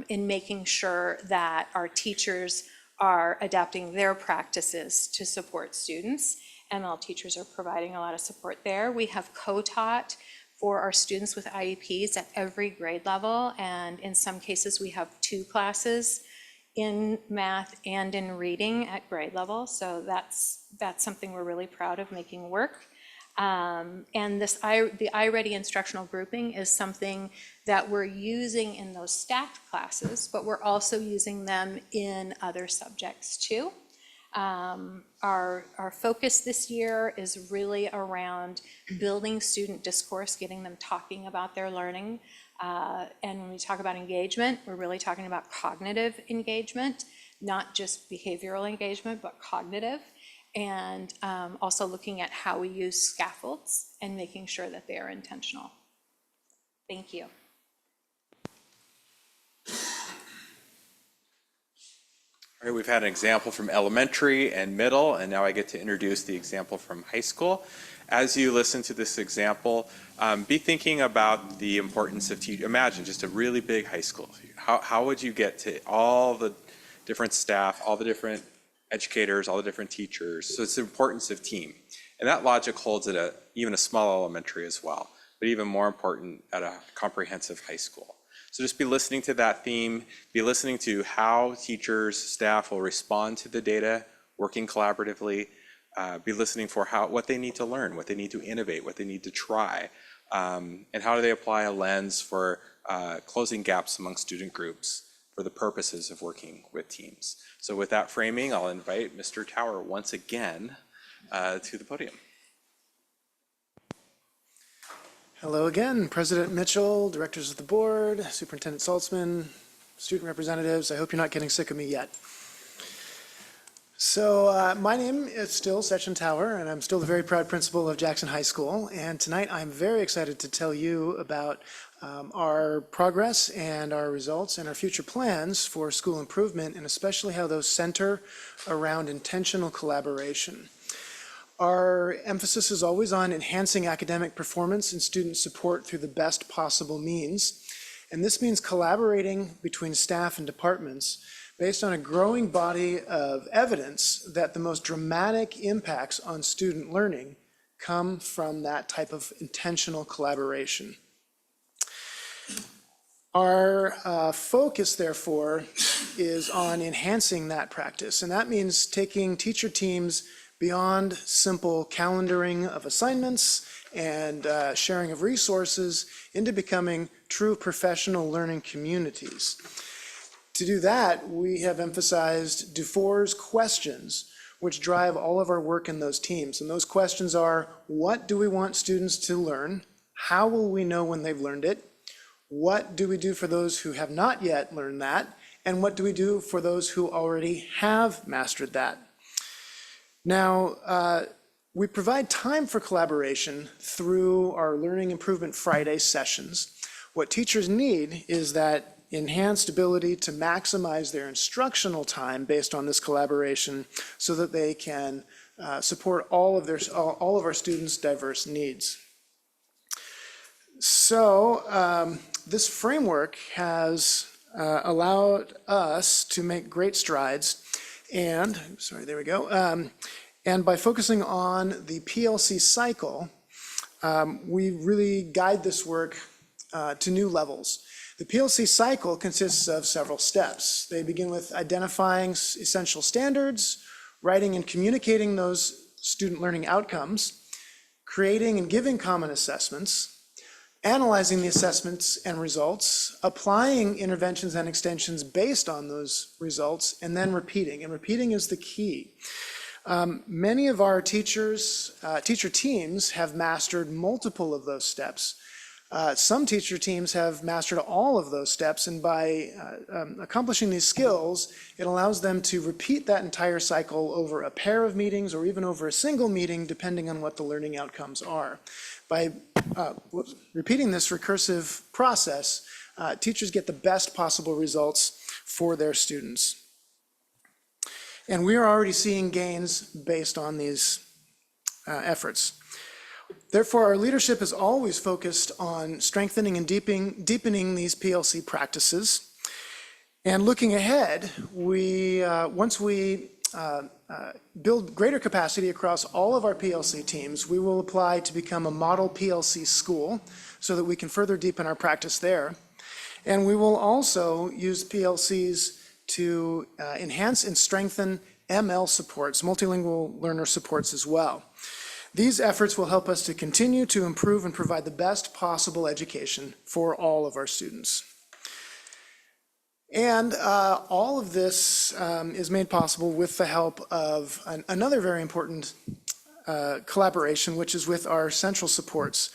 in making sure that our teachers are adapting their practices to support students. ML teachers are providing a lot of support there. We have co-taught for our students with IEPs at every grade level, and in some cases we have 2 classes in math and in reading at grade level, so that's something we're really proud of making work. And the iReady instructional grouping is something that we're using in those stacked classes, but we're also using them in other subjects too. Our focus this year is really around building student discourse, getting them talking about their learning. And when we talk about engagement, we're really talking about cognitive engagement, not just behavioral engagement, but cognitive. And also looking at how we use scaffolds and making sure that they are intentional. Thank you. All right, we've had an example from elementary and middle, and now I get to introduce the example from high school. As you listen to this example, be thinking about the importance of teaching. Imagine just a really big high school. How would you get to all the different staff, all the different educators, all the different teachers? So it's the importance of team. And that logic holds at even a small elementary as well, but even more important at a comprehensive high school. So just be listening to that theme, be listening to how teachers, staff will respond to the data, working collaboratively, be listening for what they need to learn, what they need to innovate, what they need to try, and how do they apply a lens for closing gaps among student groups for the purposes of working with teams. So with that framing, I'll invite Mr. Tower once again to the podium. Hello again, President Mitchell, directors of the board, Superintendent Saltzman, student representatives. I hope you're not getting sick of me yet. So my name is still Sachin Tower, and I'm still the very proud principal of Jackson High School. And tonight I'm very excited to tell you about our progress and our results and our future plans for school improvement, and especially how those center around intentional collaboration. Our emphasis is always on enhancing academic performance and student support through the best possible means. And this means collaborating between staff and departments based on a growing body of evidence that the most dramatic impacts on student learning come from that type of intentional collaboration. Our focus, therefore, is on enhancing that practice. And that means taking teacher teams beyond simple calendaring of assignments and sharing of resources into becoming true professional learning communities. To do that, we have emphasized Dufour's questions, which drive all of our work in those teams. And those questions are, what do we want students to learn? How will we know when they've learned it? What do we do for those who have not yet learned that? And what do we do for those who already have mastered that? Now, we provide time for collaboration through our Learning Improvement Friday sessions. What teachers need is that enhanced ability to maximize their instructional time based on this collaboration so that they can support all of our students' diverse needs. So this framework has allowed us to make great strides and, sorry, there we go. And by focusing on the PLC cycle, we really guide this work to new levels. The PLC cycle consists of several steps. They begin with identifying essential standards, writing and communicating those student learning outcomes, creating and giving common assessments, analyzing the assessments and results, applying interventions and extensions based on those results, and then repeating. And repeating is the key. Many of our teacher teams have mastered multiple of those steps. Some teacher teams have mastered all of those steps, and by accomplishing these skills, it allows them to repeat that entire cycle over a pair of meetings or even over a single meeting, depending on what the learning outcomes are. By repeating this recursive process, teachers get the best possible results for their students. And we are already seeing gains based on these efforts. Therefore, our leadership is always focused on strengthening and deepening these PLC practices. And looking ahead, once we build greater capacity across all of our PLC teams, we will apply to become a model PLC school so that we can further deepen our practice there. And we will also use PLCs to enhance and strengthen ML supports, multilingual learner supports as well. These efforts will help us to continue to improve and provide the best possible education for all of our students. And all of this is made possible with the help of another very important collaboration, which is with our central supports.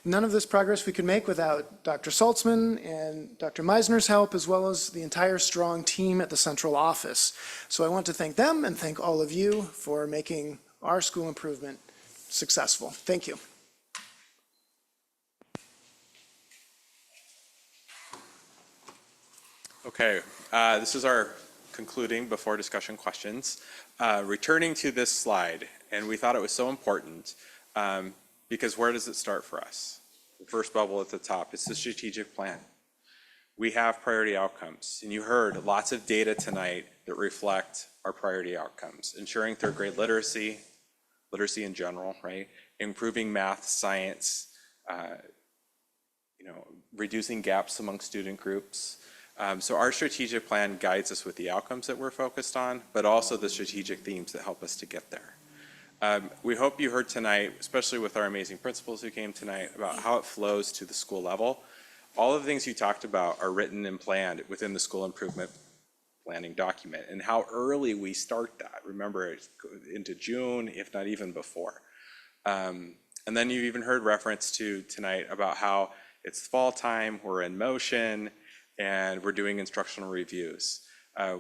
None of this progress we could make without Dr. Saltzman and Dr. Meisner's help, as well as the entire strong team at the central office. So I want to thank them and thank all of you for making our school improvement successful. Thank you. Okay, this is our concluding before discussion questions. Returning to this slide, and we thought it was so important because where does it start for us? The first bubble at the top, it's the strategic plan. We have priority outcomes, and you heard lots of data tonight that reflect our priority outcomes, ensuring third grade literacy in general, right? Improving math, science, reducing gaps among student groups. So our strategic plan guides us with the outcomes that we're focused on, but also the strategic themes that help us to get there. We hope you heard tonight, especially with our amazing principals who came tonight, about how it flows to the school level. All of the things you talked about are written and planned within the school improvement planning document, and how early we start that. Remember, it's into June, if not even before. And then you even heard reference to tonight about how it's fall time, we're in motion, and we're doing instructional reviews.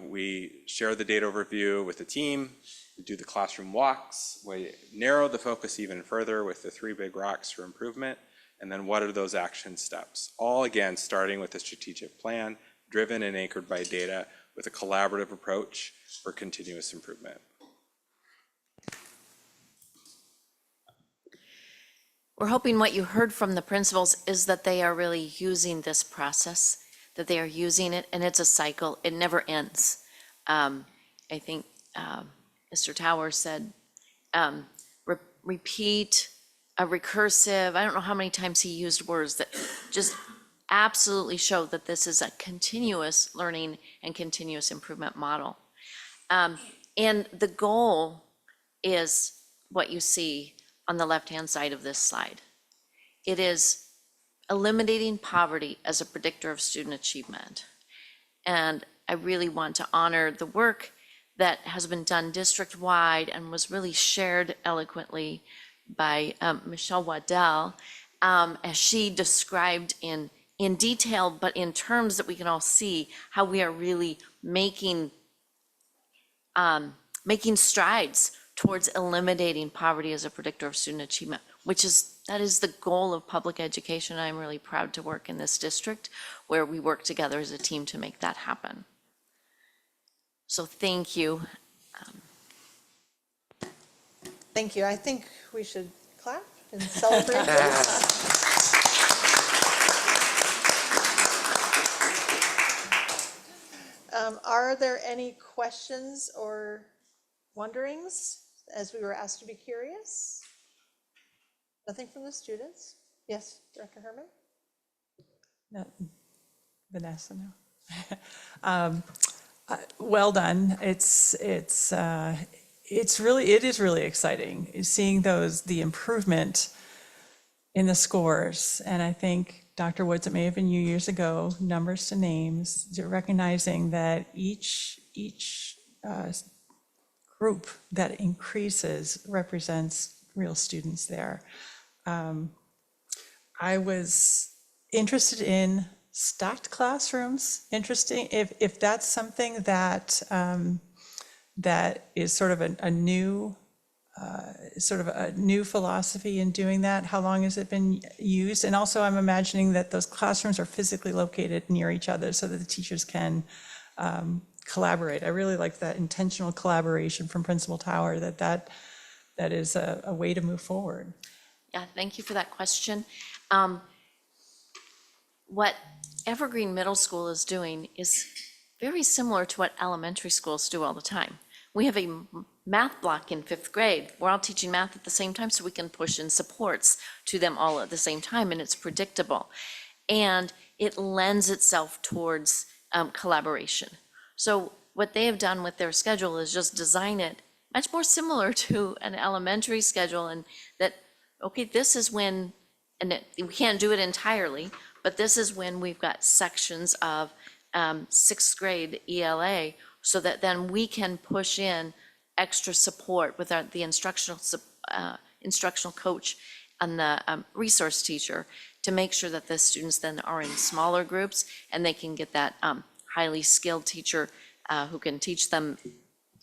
We share the data overview with the team, we do the classroom walks, we narrow the focus even further with the 3 big rocks for improvement, and then what are those action steps? All again, starting with a strategic plan, driven and anchored by data, with a collaborative approach for continuous improvement. We're hoping what you heard from the principals is that they are really using this process, that they are using it, and it's a cycle. It never ends. I think Mr. Towers said, repeat, a recursive, I don't know how many times he used words that just absolutely show that this is a continuous learning and continuous improvement model. And the goal is what you see on the left-hand side of this slide. It is eliminating poverty as a predictor of student achievement. And I really want to honor the work that has been done district-wide and was really shared eloquently by Michelle Waddell, as she described in detail, but in terms that we can all see how we are really making strides towards eliminating poverty as a predictor of student achievement, that is the goal of public education. I'm really proud to work in this district where we work together as a team to make that happen. So thank you. Thank you. I think we should clap and celebrate this. Are there any questions or wonderings, as we were asked to be curious? Nothing from the students? Yes, Director Herman? No, Vanessa, no. Well done. It is really exciting seeing the improvement in the scores. And I think, Dr. Woods, it may have been you years ago, numbers to names, recognizing that each group that increases represents real students there. I was interested in stacked classrooms. Interesting if that's something that that is sort of a new philosophy in doing that. How long has it been used? And also, I'm imagining that those classrooms are physically located near each other so that the teachers can collaborate. I really like that intentional collaboration from Principal Tower. That is a way to move forward. Yeah, thank you for that question. What Evergreen Middle School is doing is very similar to what elementary schools do all the time. We have a math block in 5th grade. We're all teaching math at the same time, so we can push in supports to them all at the same time, and it's predictable. And it lends itself towards collaboration. So what they have done with their schedule is just design it much more similar to an elementary schedule, and that, okay, this is when, we can't do it entirely, but this is when we've got sections of 6th grade ELA, so that then we can push in extra support with the instructional coach and the resource teacher to make sure that the students then are in smaller groups and they can get that highly skilled teacher who can teach them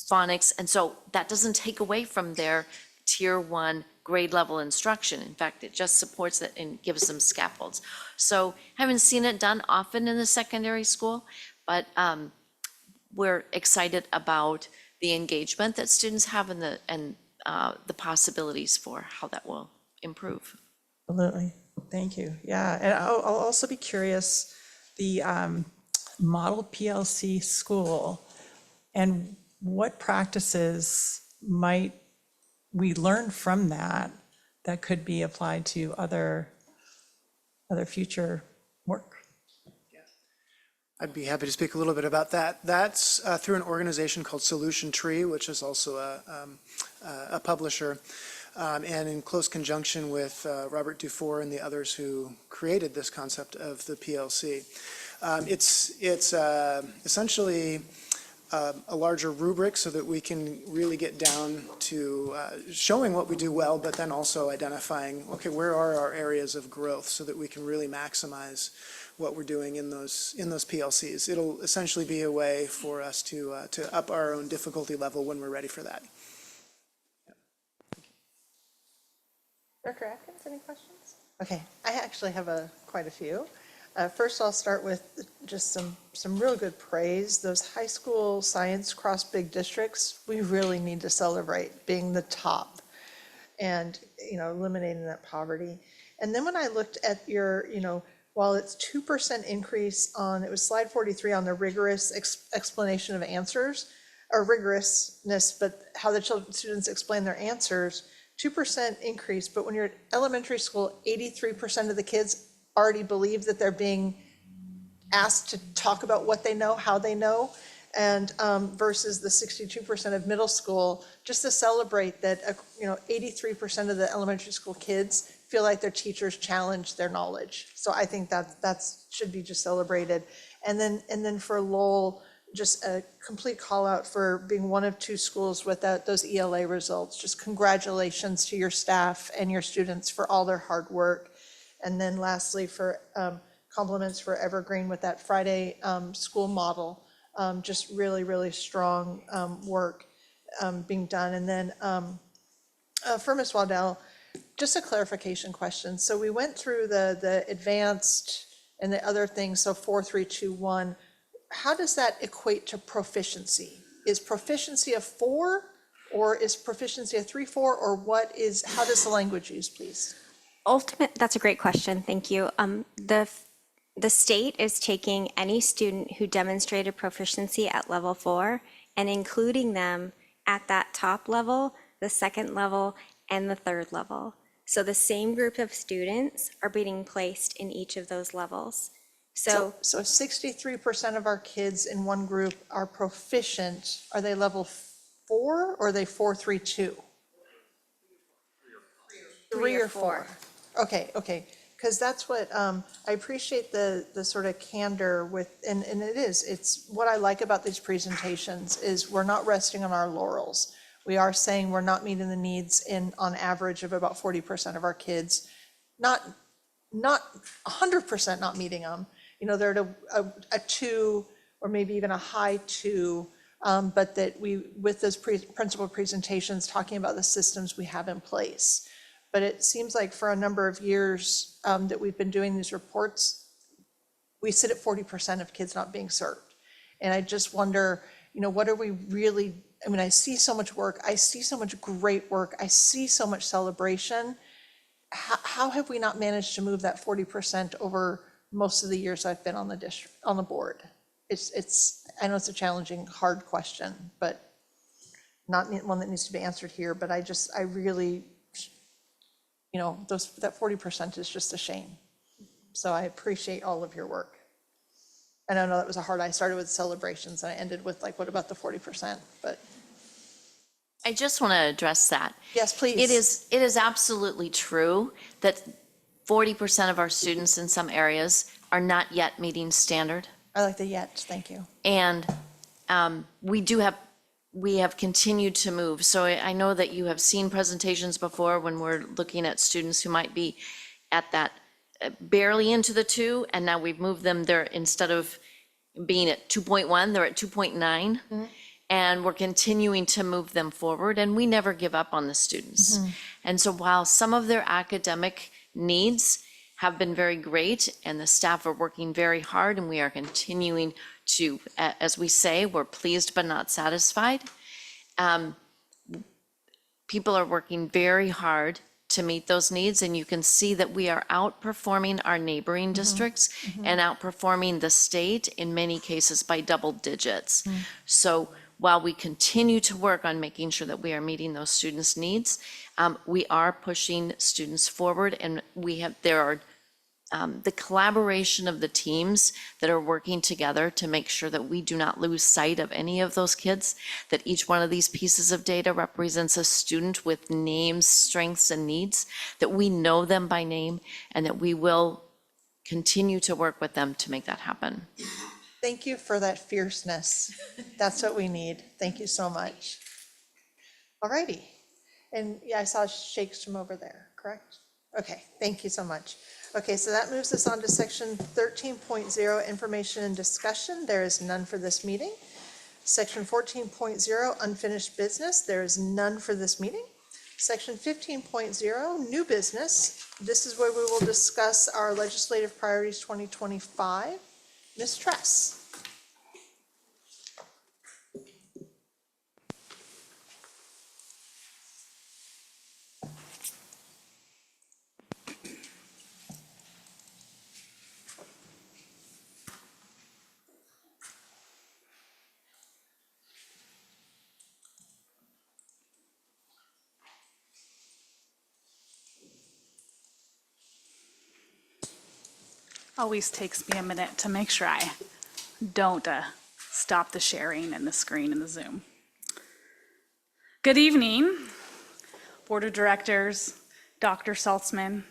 phonics. And so that doesn't take away from their tier 1 grade level instruction. In fact, it just supports it and gives them scaffolds. So haven't seen it done often in the secondary school, but we're excited about the engagement that students have and the possibilities for how that will improve. Absolutely. Thank you. Yeah, and I'll also be curious, the model PLC school, and what practices might we learn from that could be applied to other future work? I'd be happy to speak a little bit about that. That's through an organization called Solution Tree, which is also a publisher, and in close conjunction with Robert Dufour and the others who created this concept of the PLC. It's essentially a larger rubric so that we can really get down to showing what we do well, but then also identifying, okay, where are our areas of growth so that we can really maximize what we're doing in those PLCs. It'll essentially be a way for us to up our own difficulty level when we're ready for that. Dr. Atkins, any questions? Okay, I actually have quite a few. First, I'll start with just some real good praise. Those high school science cross big districts, we really need to celebrate being the top and, eliminating that poverty. And then when I looked at your, while it's 2% increase on, it was slide 43 on the rigorous explanation of answers, or rigorousness, but how the students explain their answers, 2% increase. But when you're at elementary school, 83% of the kids already believe that they're being asked to talk about what they know, how they know, and versus the 62% of middle school, just to celebrate that, 83% of the elementary school kids feel like their teachers challenge their knowledge. So I think that should be just celebrated. And then for Lowell, just a complete call out for being one of 2 schools with those ELA results. Just congratulations to your staff and your students for all their hard work. And then lastly, for compliments for Evergreen with that Friday school model. Just really, really strong work being done. And then for Ms. Waddell, just a clarification question. So we went through the advanced and the other things, so 4, 3, 2, 1. How does that equate to proficiency? Is proficiency a 4 or is proficiency a 3, 4, or how does the language use, please? That's a great question, thank you. The state is taking any student who demonstrated proficiency at level 4 and including them at that top level, the second level, and the third level. So the same group of students are being placed in each of those levels. So 63% of our kids in one group are proficient. Are they level 4 or are they 4, 3, 2? 3 or 4. Okay. Because that's what, I appreciate the sort of candor with, and it's what I like about these presentations is we're not resting on our laurels. We are saying we're not meeting the needs on average of about 40% of our kids, not 100% not meeting them. They're at a 2 or maybe even a high 2, but that with those principal presentations, talking about the systems we have in place. But it seems like for a number of years that we've been doing these reports, we sit at 40% of kids not being served. And I just wonder, what are we really, I see so much work, I see so much great work, I see so much celebration. How have we not managed to move that 40% over most of the years I've been on the board? I know it's a challenging, hard question, but not one that needs to be answered here, but I really, that 40% is just a shame. So I appreciate all of your work. And I know that was I started with celebrations and I ended with what about the 40%? But I just want to address that. Yes, please. It is absolutely true that 40% of our students in some areas are not yet meeting standard. I like the yet, thank you. And we have continued to move. So I know that you have seen presentations before when we're looking at students who might be at that barely into the 2, and now we've moved them there. Instead of being at 2.1, they're at 2.9. And we're continuing to move them forward, and we never give up on the students. And so while some of their academic needs have been very great, and the staff are working very hard, and we are continuing to, as we say, we're pleased but not satisfied. People are working very hard to meet those needs, and you can see that we are outperforming our neighboring districts and outperforming the state in many cases by double digits. So while we continue to work on making sure that we are meeting those students' needs, we are pushing students forward, and there are the collaboration of the teams that are working together to make sure that we do not lose sight of any of those kids, that each one of these pieces of data represents a student with names, strengths, and needs, that we know them by name, and that we will continue to work with them to make that happen. Thank you for that fierceness. That's what we need. Thank you so much. All righty. And yeah, I saw shakes from over there, correct? Okay, thank you so much. Okay, so that moves us on to section 13.0, information and discussion. There is none for this meeting. Section 14.0, unfinished business. There is none for this meeting. Section 15.0, new business. This is where we will discuss our legislative priorities 2025. Ms. Tress. Always takes me a minute to make sure I don't stop the sharing and the screen and the Zoom. Good evening, Board of Directors, Dr. Saltzman,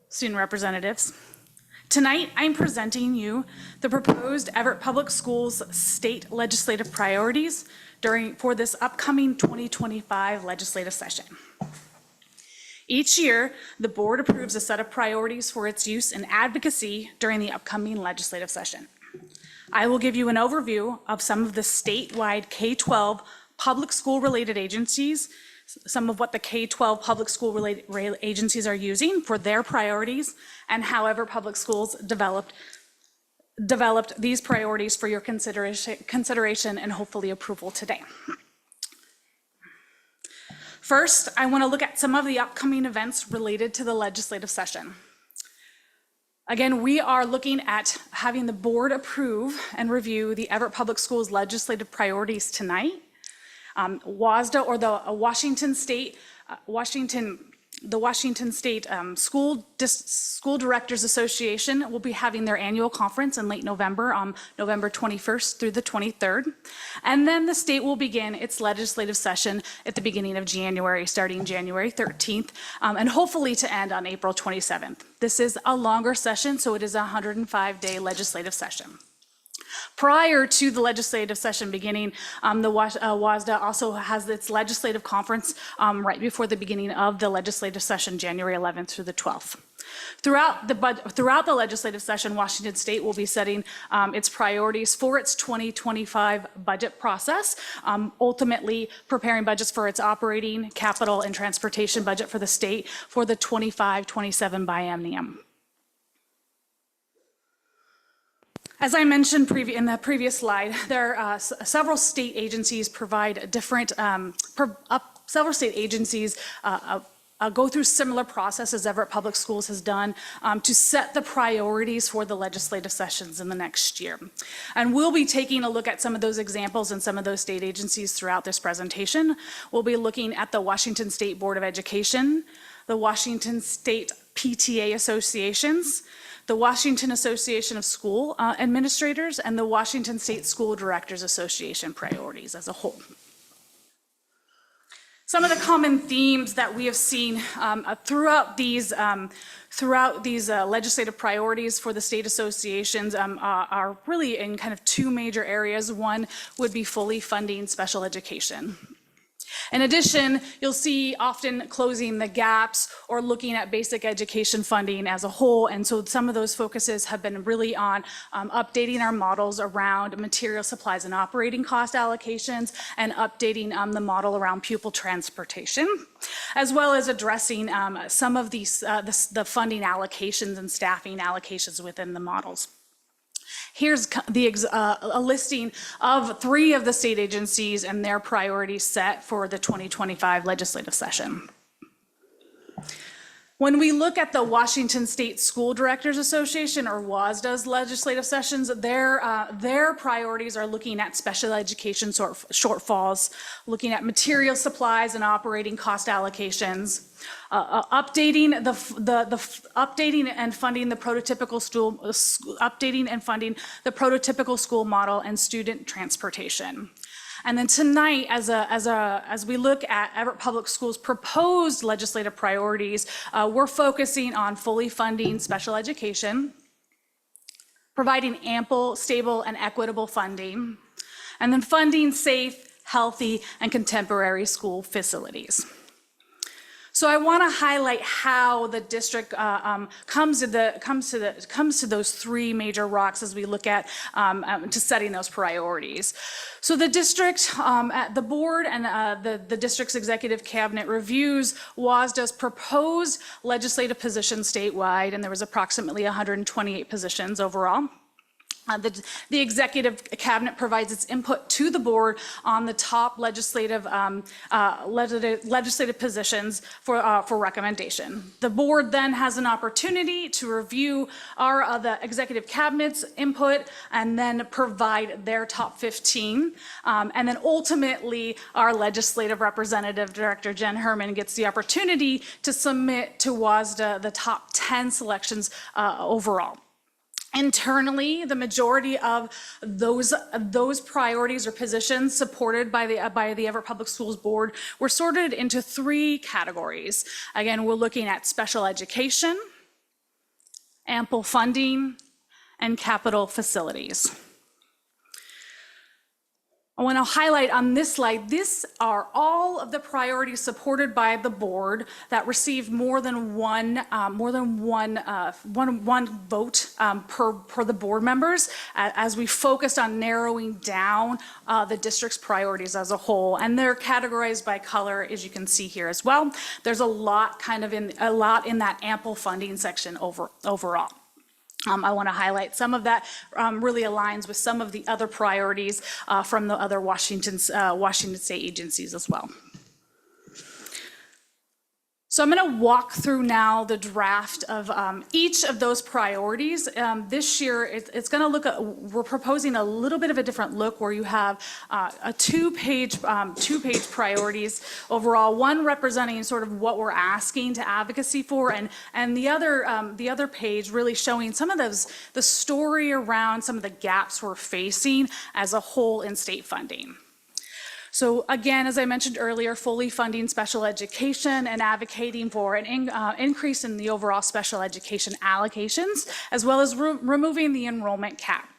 student representatives. Tonight, I'm presenting you the proposed Everett Public Schools state legislative priorities for this upcoming 2025 legislative session. Each year, the board approves a set of priorities for its use in advocacy during the upcoming legislative session. I will give you an overview of some of the statewide K-12 public school related agencies, some of what the K-12 public school related agencies are using for their priorities, and how Everett Public Schools developed these priorities for your consideration and hopefully approval today. First, I want to look at some of the upcoming events related to the legislative session. Again, we are looking at having the board approve and review the Everett Public Schools legislative priorities tonight. WASDA, or the Washington State School Directors Association, will be having their annual conference in late November, on November 21st through the 23rd. And then the state will begin its legislative session at the beginning of January, starting January 13th, and hopefully to end on April 27th. This is a longer session, so it is a 105-day legislative session. Prior to the legislative session beginning, the WASDA also has its legislative conference right before the beginning of the legislative session, January 11th through the 12th. Throughout the legislative session, Washington State will be setting its priorities for its 2025 budget process, ultimately preparing budgets for its operating, capital, and transportation budget for the state for the 25-27 biennium. As I mentioned in the previous slide, there are several state agencies provide different, several state agencies go through similar processes Everett Public Schools has done to set the priorities for the legislative sessions in the next year. And we'll be taking a look at some of those examples and some of those state agencies throughout this presentation. We'll be looking at the Washington State Board of Education, the Washington State PTA Associations, the Washington Association of School Administrators, and the Washington State School Directors Association priorities as a whole. Some of the common themes that we have seen throughout these legislative priorities for the state associations are really in kind of two major areas. One would be fully funding special education. In addition, you'll see often closing the gaps or looking at basic education funding as a whole. And so some of those focuses have been really on updating our models around material supplies and operating cost allocations, and updating the model around pupil transportation, as well as addressing some of these the funding allocations and staffing allocations within the models. Here's a listing of 3 of the state agencies and their priorities set for the 2025 legislative session. When we look at the Washington State School Directors Association, or WASDA's legislative sessions, their priorities are looking at special education shortfalls, looking at material supplies and operating cost allocations, updating and funding the prototypical school model, and student transportation. And then tonight, as we look at Everett Public Schools' proposed legislative priorities, we're focusing on fully funding special education, providing ample, stable, and equitable funding, and then funding safe, healthy, and contemporary school facilities. So I want to highlight how the district comes to those 3 major rocks as we look at to setting those priorities. So the district, the board, and the district's executive cabinet reviews WASDA's proposed legislative positions statewide, and there was approximately 128 positions overall. The executive cabinet provides its input to the board on the top legislative positions for recommendation. The board then has an opportunity to review the executive cabinet's input and then provide their top 15. And then ultimately, our legislative representative, Director Jen Herman, gets the opportunity to submit to WASDA the top 10 selections overall. Internally, the majority of those priorities or positions supported by the Everett Public Schools Board were sorted into 3 categories. Again, we're looking at special education, ample funding, and capital facilities. I want to highlight on this slide, these are all of the priorities supported by the board that received more than one vote per the board members as we focused on narrowing down the district's priorities as a whole. And they're categorized by color, as you can see here as well. There's a lot in that ample funding section overall. I want to highlight some of that really aligns with some of the other priorities from the other Washington state agencies as well. So I'm going to walk through now the draft of each of those priorities. This year, it's going to look at, we're proposing a little bit of a different look where you have a two-page priorities overall, one representing sort of what we're asking to advocacy for, and the other page really showing some of the story around some of the gaps we're facing as a whole in state funding. So again, as I mentioned earlier, fully funding special education and advocating for an increase in the overall special education allocations, as well as removing the enrollment cap.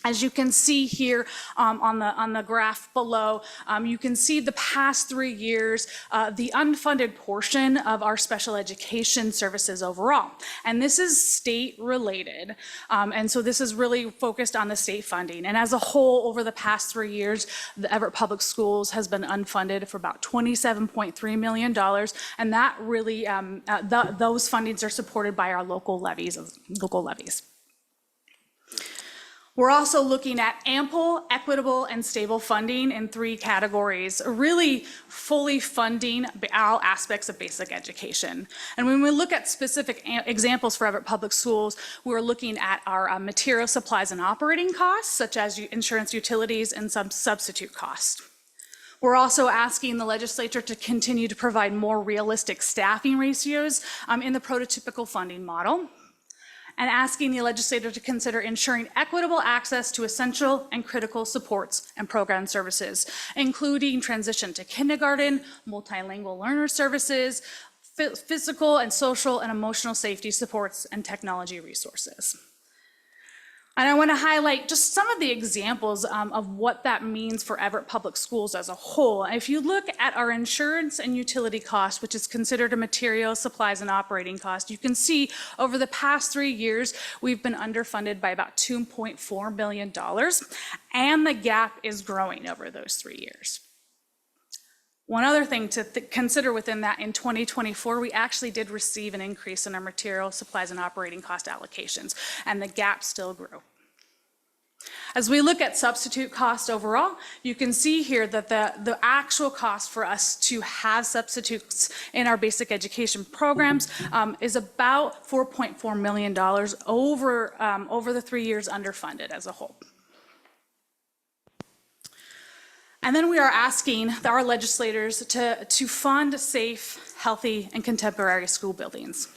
As you can see here on the graph below, you can see the past 3 years, the unfunded portion of our special education services overall. And this is state related. And so this is really focused on the state funding. And as a whole, over the past 3 years, the Everett Public Schools has been unfunded for about $27.3 million. And that really, those fundings are supported by our local levies. We're also looking at ample, equitable, and stable funding in 3 categories, really fully funding all aspects of basic education. And when we look at specific examples for Everett Public Schools, we're looking at our material, supplies, and operating costs, such as insurance, utilities, and some substitute costs. We're also asking the legislature to continue to provide more realistic staffing ratios in the prototypical funding model, and asking the legislature to consider ensuring equitable access to essential and critical supports and program services, including transition to kindergarten, multilingual learner services, physical and social and emotional safety supports, and technology resources. And I want to highlight just some of the examples of what that means for Everett Public Schools as a whole. If you look at our insurance and utility cost, which is considered a material, supplies, and operating cost, you can see over the past 3 years, we've been underfunded by about $2.4 million, and the gap is growing over those 3 years. One other thing to consider within that, in 2024, we actually did receive an increase in our material, supplies, and operating cost allocations, and the gap still grew. As we look at substitute cost overall, you can see here that the actual cost for us to have substitutes in our basic education programs is about $4.4 million over the 3 years underfunded as a whole. And then we are asking our legislators to fund safe, healthy, and contemporary school buildings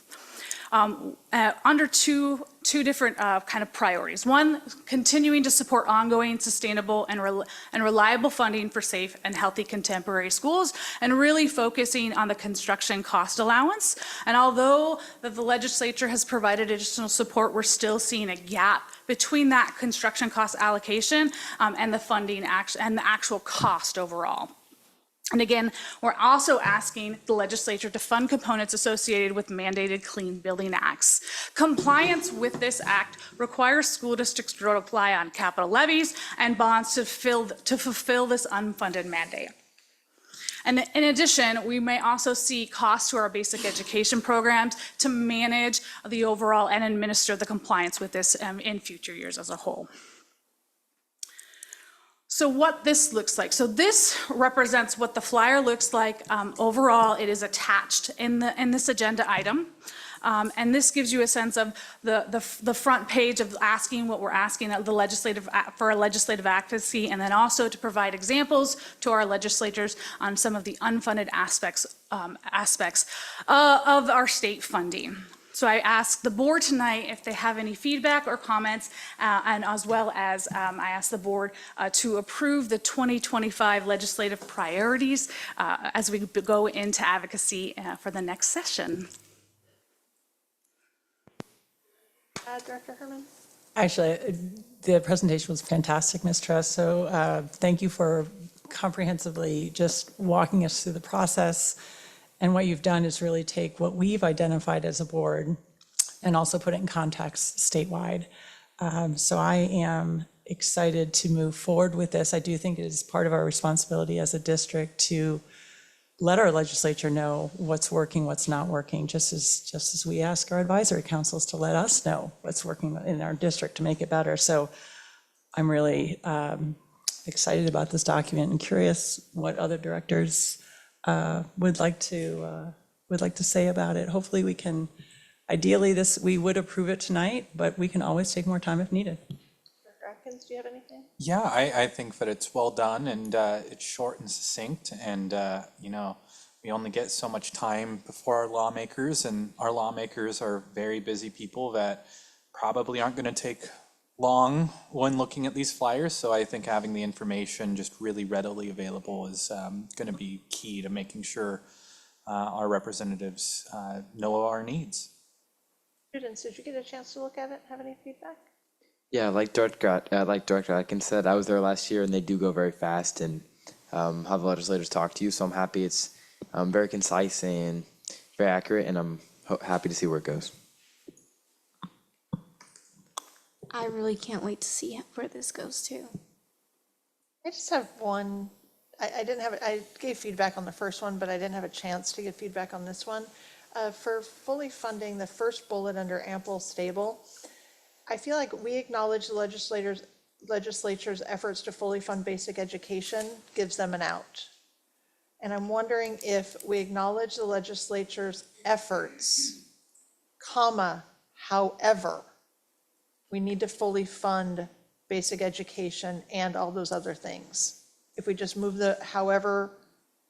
under two different kind of priorities. One, continuing to support ongoing, sustainable, and reliable funding for safe and healthy contemporary schools, and really focusing on the construction cost allowance. And although the legislature has provided additional support, we're still seeing a gap between that construction cost allocation and the funding and the actual cost overall. And again, we're also asking the legislature to fund components associated with mandated clean building acts. Compliance with this act requires school districts to rely on capital levies and bonds to fulfill this unfunded mandate. And in addition, we may also see costs to our basic education programs to manage the overall and administer the compliance with this in future years as a whole. So what this looks like. So this represents what the flyer looks like overall. It is attached in this agenda item. And this gives you a sense of the front page of asking what we're asking of the for legislative advocacy, and then also to provide examples to our legislators on some of the unfunded aspects of our state funding. So I ask the board tonight if they have any feedback or comments, and as well as I ask the board to approve the 2025 legislative priorities as we go into advocacy for the next session. Director Herman? Actually, the presentation was fantastic, Ms. Tress. So thank you for comprehensively just walking us through the process. And what you've done is really take what we've identified as a board and also put it in context statewide. So I am excited to move forward with this. I do think it is part of our responsibility as a district to let our legislature know what's working, what's not working, just as we ask our advisory councils to let us know what's working in our district to make it better. So I'm really excited about this document and curious what other directors would like to say about it. Hopefully we can, ideally we would approve it tonight, but we can always take more time if needed. Dr. Atkins, do you have anything? Yeah, I think that it's well done and it's short and succinct and, we only get so much time before our lawmakers, and our lawmakers are very busy people that probably aren't going to take long when looking at these flyers. So I think having the information just really readily available is going to be key to making sure our representatives know our needs. Students, did you get a chance to look at it? Have any feedback? Yeah, like Director Atkins said, I was there last year, and they do go very fast and have the legislators talk to you. So I'm happy it's very concise and very accurate, and I'm happy to see where it goes. I really can't wait to see where this goes to. I just have one, I gave feedback on the first one, but I didn't have a chance to give feedback on this one. For fully funding the first bullet under ample, stable, I feel like we acknowledge the legislature's efforts to fully fund basic education gives them an out. And I'm wondering if we acknowledge the legislature's efforts, comma, however, we need to fully fund basic education and all those other things. If we just move the however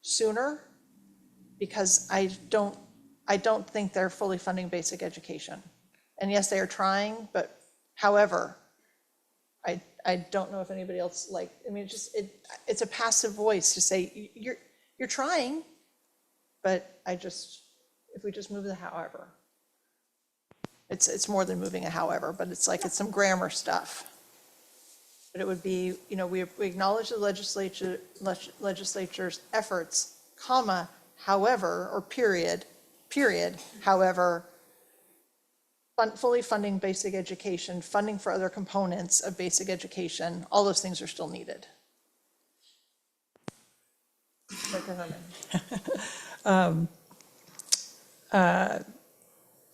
sooner, because I don't think they're fully funding basic education. And yes, they are trying, but however, I don't know if anybody else it's a passive voice to say, you're trying, but if we just move the however. It's more than moving a however, but it's some grammar stuff. But it would be, we acknowledge the legislature's efforts, comma, however, or period, however, fully funding basic education, funding for other components of basic education, all those things are still needed. Dr. Herman.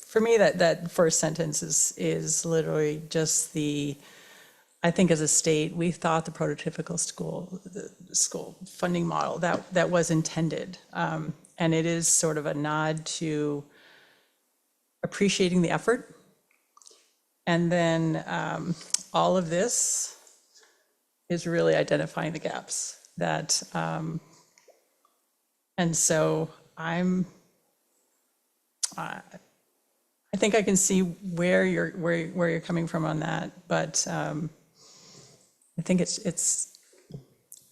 For me, that first sentence is literally just I think as a state, we thought the prototypical school funding model that was intended. And it is sort of a nod to appreciating the effort. And then all of this is really identifying the gaps and so I think I can see where you're coming from on that, but I think it's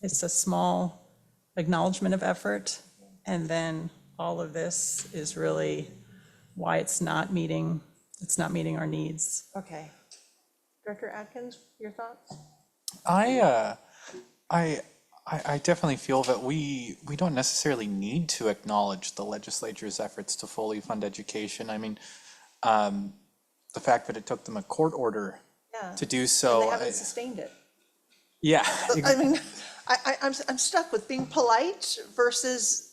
a small acknowledgement of effort, and then all of this is really why it's not meeting our needs. Okay. Director Atkins, your thoughts? I definitely feel that we don't necessarily need to acknowledge the legislature's efforts to fully fund education. I mean, the fact that it took them a court order to do so. And they haven't sustained it. Yeah. I mean, I'm stuck with being polite versus.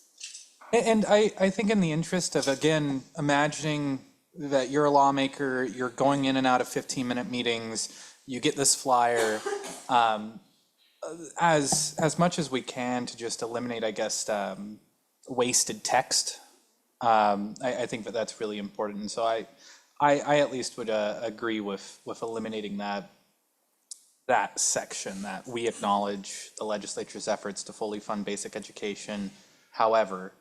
And I think in the interest of, again, imagining that you're a lawmaker, you're going in and out of 15-minute meetings, you get this flyer, as much as we can to just eliminate, I guess, wasted text. I think that that's really important. And so I at least would agree with eliminating that section, that we acknowledge the legislature's efforts to fully fund basic education, however,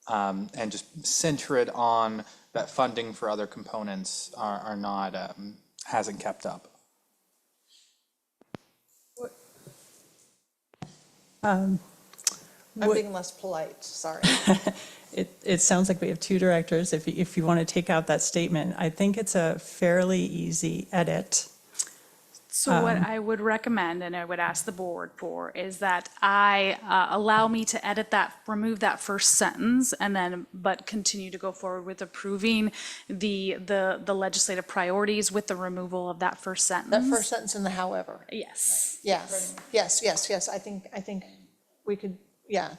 and just center it on that funding for other components are not, hasn't kept up. I'm being less polite, sorry. It sounds like we have two directors. If you want to take out that statement, I think it's a fairly easy edit. So what I would recommend, and I would ask the board for, is that I allow me to edit that, remove that first sentence, and then, but continue to go forward with approving the legislative priorities with the removal of that first sentence. That first sentence in the however. Yes. Yes. I think we could,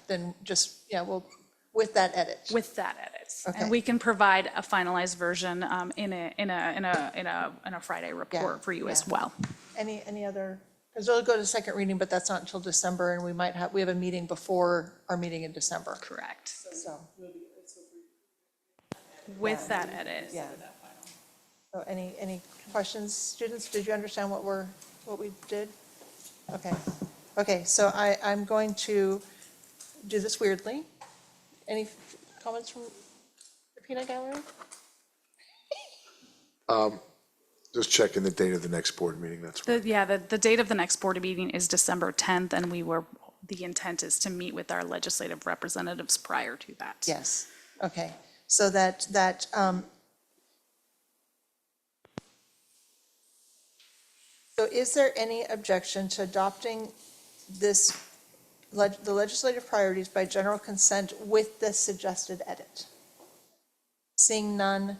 then just, we'll, with that edit. With that edit. Okay. And we can provide a finalized version in a Friday report for you as well. Any other, because it'll go to second reading, but that's not until December, and we have a meeting before our meeting in December. Correct. So, With that edit. yeah. So any questions, students? Did you understand what we did? Okay, so I'm going to do this weirdly. Any comments from the peanut gallery? Just checking the date of the next board meeting, that's right. The date of the next board meeting is December 10th, and the intent is to meet with our legislative representatives prior to that. Yes, okay. So so is there any objection to adopting the legislative priorities by general consent with the suggested edit? Seeing none,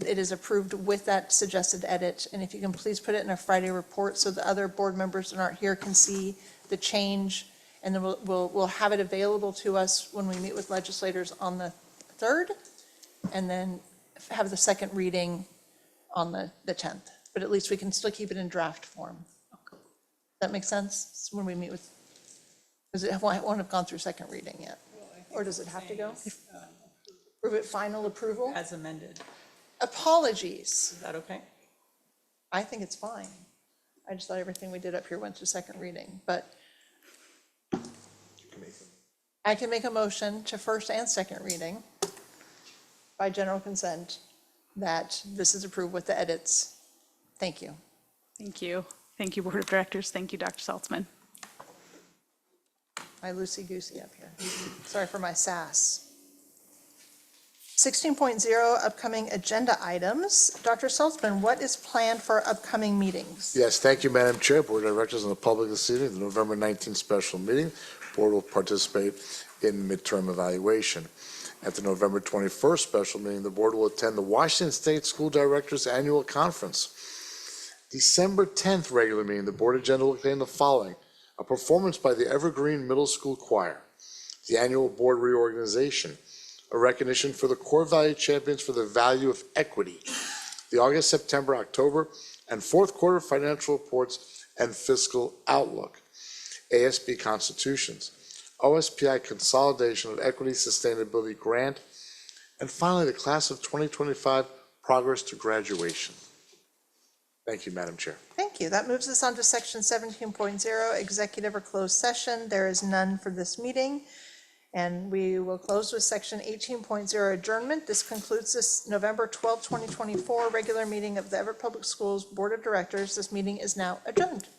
it is approved with that suggested edit. And if you can please put it in a Friday report so the other board members that aren't here can see the change. And then we'll have it available to us when we meet with legislators on the 3rd, and then have the second reading on the 10th. But at least we can still keep it in draft form. That makes sense when we meet with, because it won't have gone through second reading yet. Or does it have to go? Approve it, final approval? As amended. Apologies. Is that okay? I think it's fine. I just thought everything we did up here went to second reading, but I can make a motion to first and second reading by general consent that this is approved with the edits. Thank you. Thank you. Thank you, Board of Directors. Thank you, Dr. Saltzman. My loosey-goosey up here. Sorry for my sass. 16.0, upcoming agenda items. Dr. Saltzman, what is planned for upcoming meetings? Yes, thank you, Madam Chair, Board of Directors, and the public this evening. The November 19th special meeting, Board will participate in midterm evaluation. At the November 21st special meeting, the Board will attend the Washington State School Directors Annual Conference. December 10th regular meeting, the Board agenda will contain the following: a performance by the Evergreen Middle School Choir, the annual Board reorganization, a recognition for the core value champions for the value of equity, the August, September, October, and fourth quarter financial reports and fiscal outlook, ASB constitutions, OSPI consolidation of equity sustainability grant, and finally, the class of 2025 progress to graduation. Thank you, Madam Chair. Thank you. That moves us on to section 17.0, executive or closed session. There is none for this meeting. And we will close with section 18.0, adjournment. This concludes this November 12, 2024 regular meeting of the Everett Public Schools Board of Directors. This meeting is now adjourned.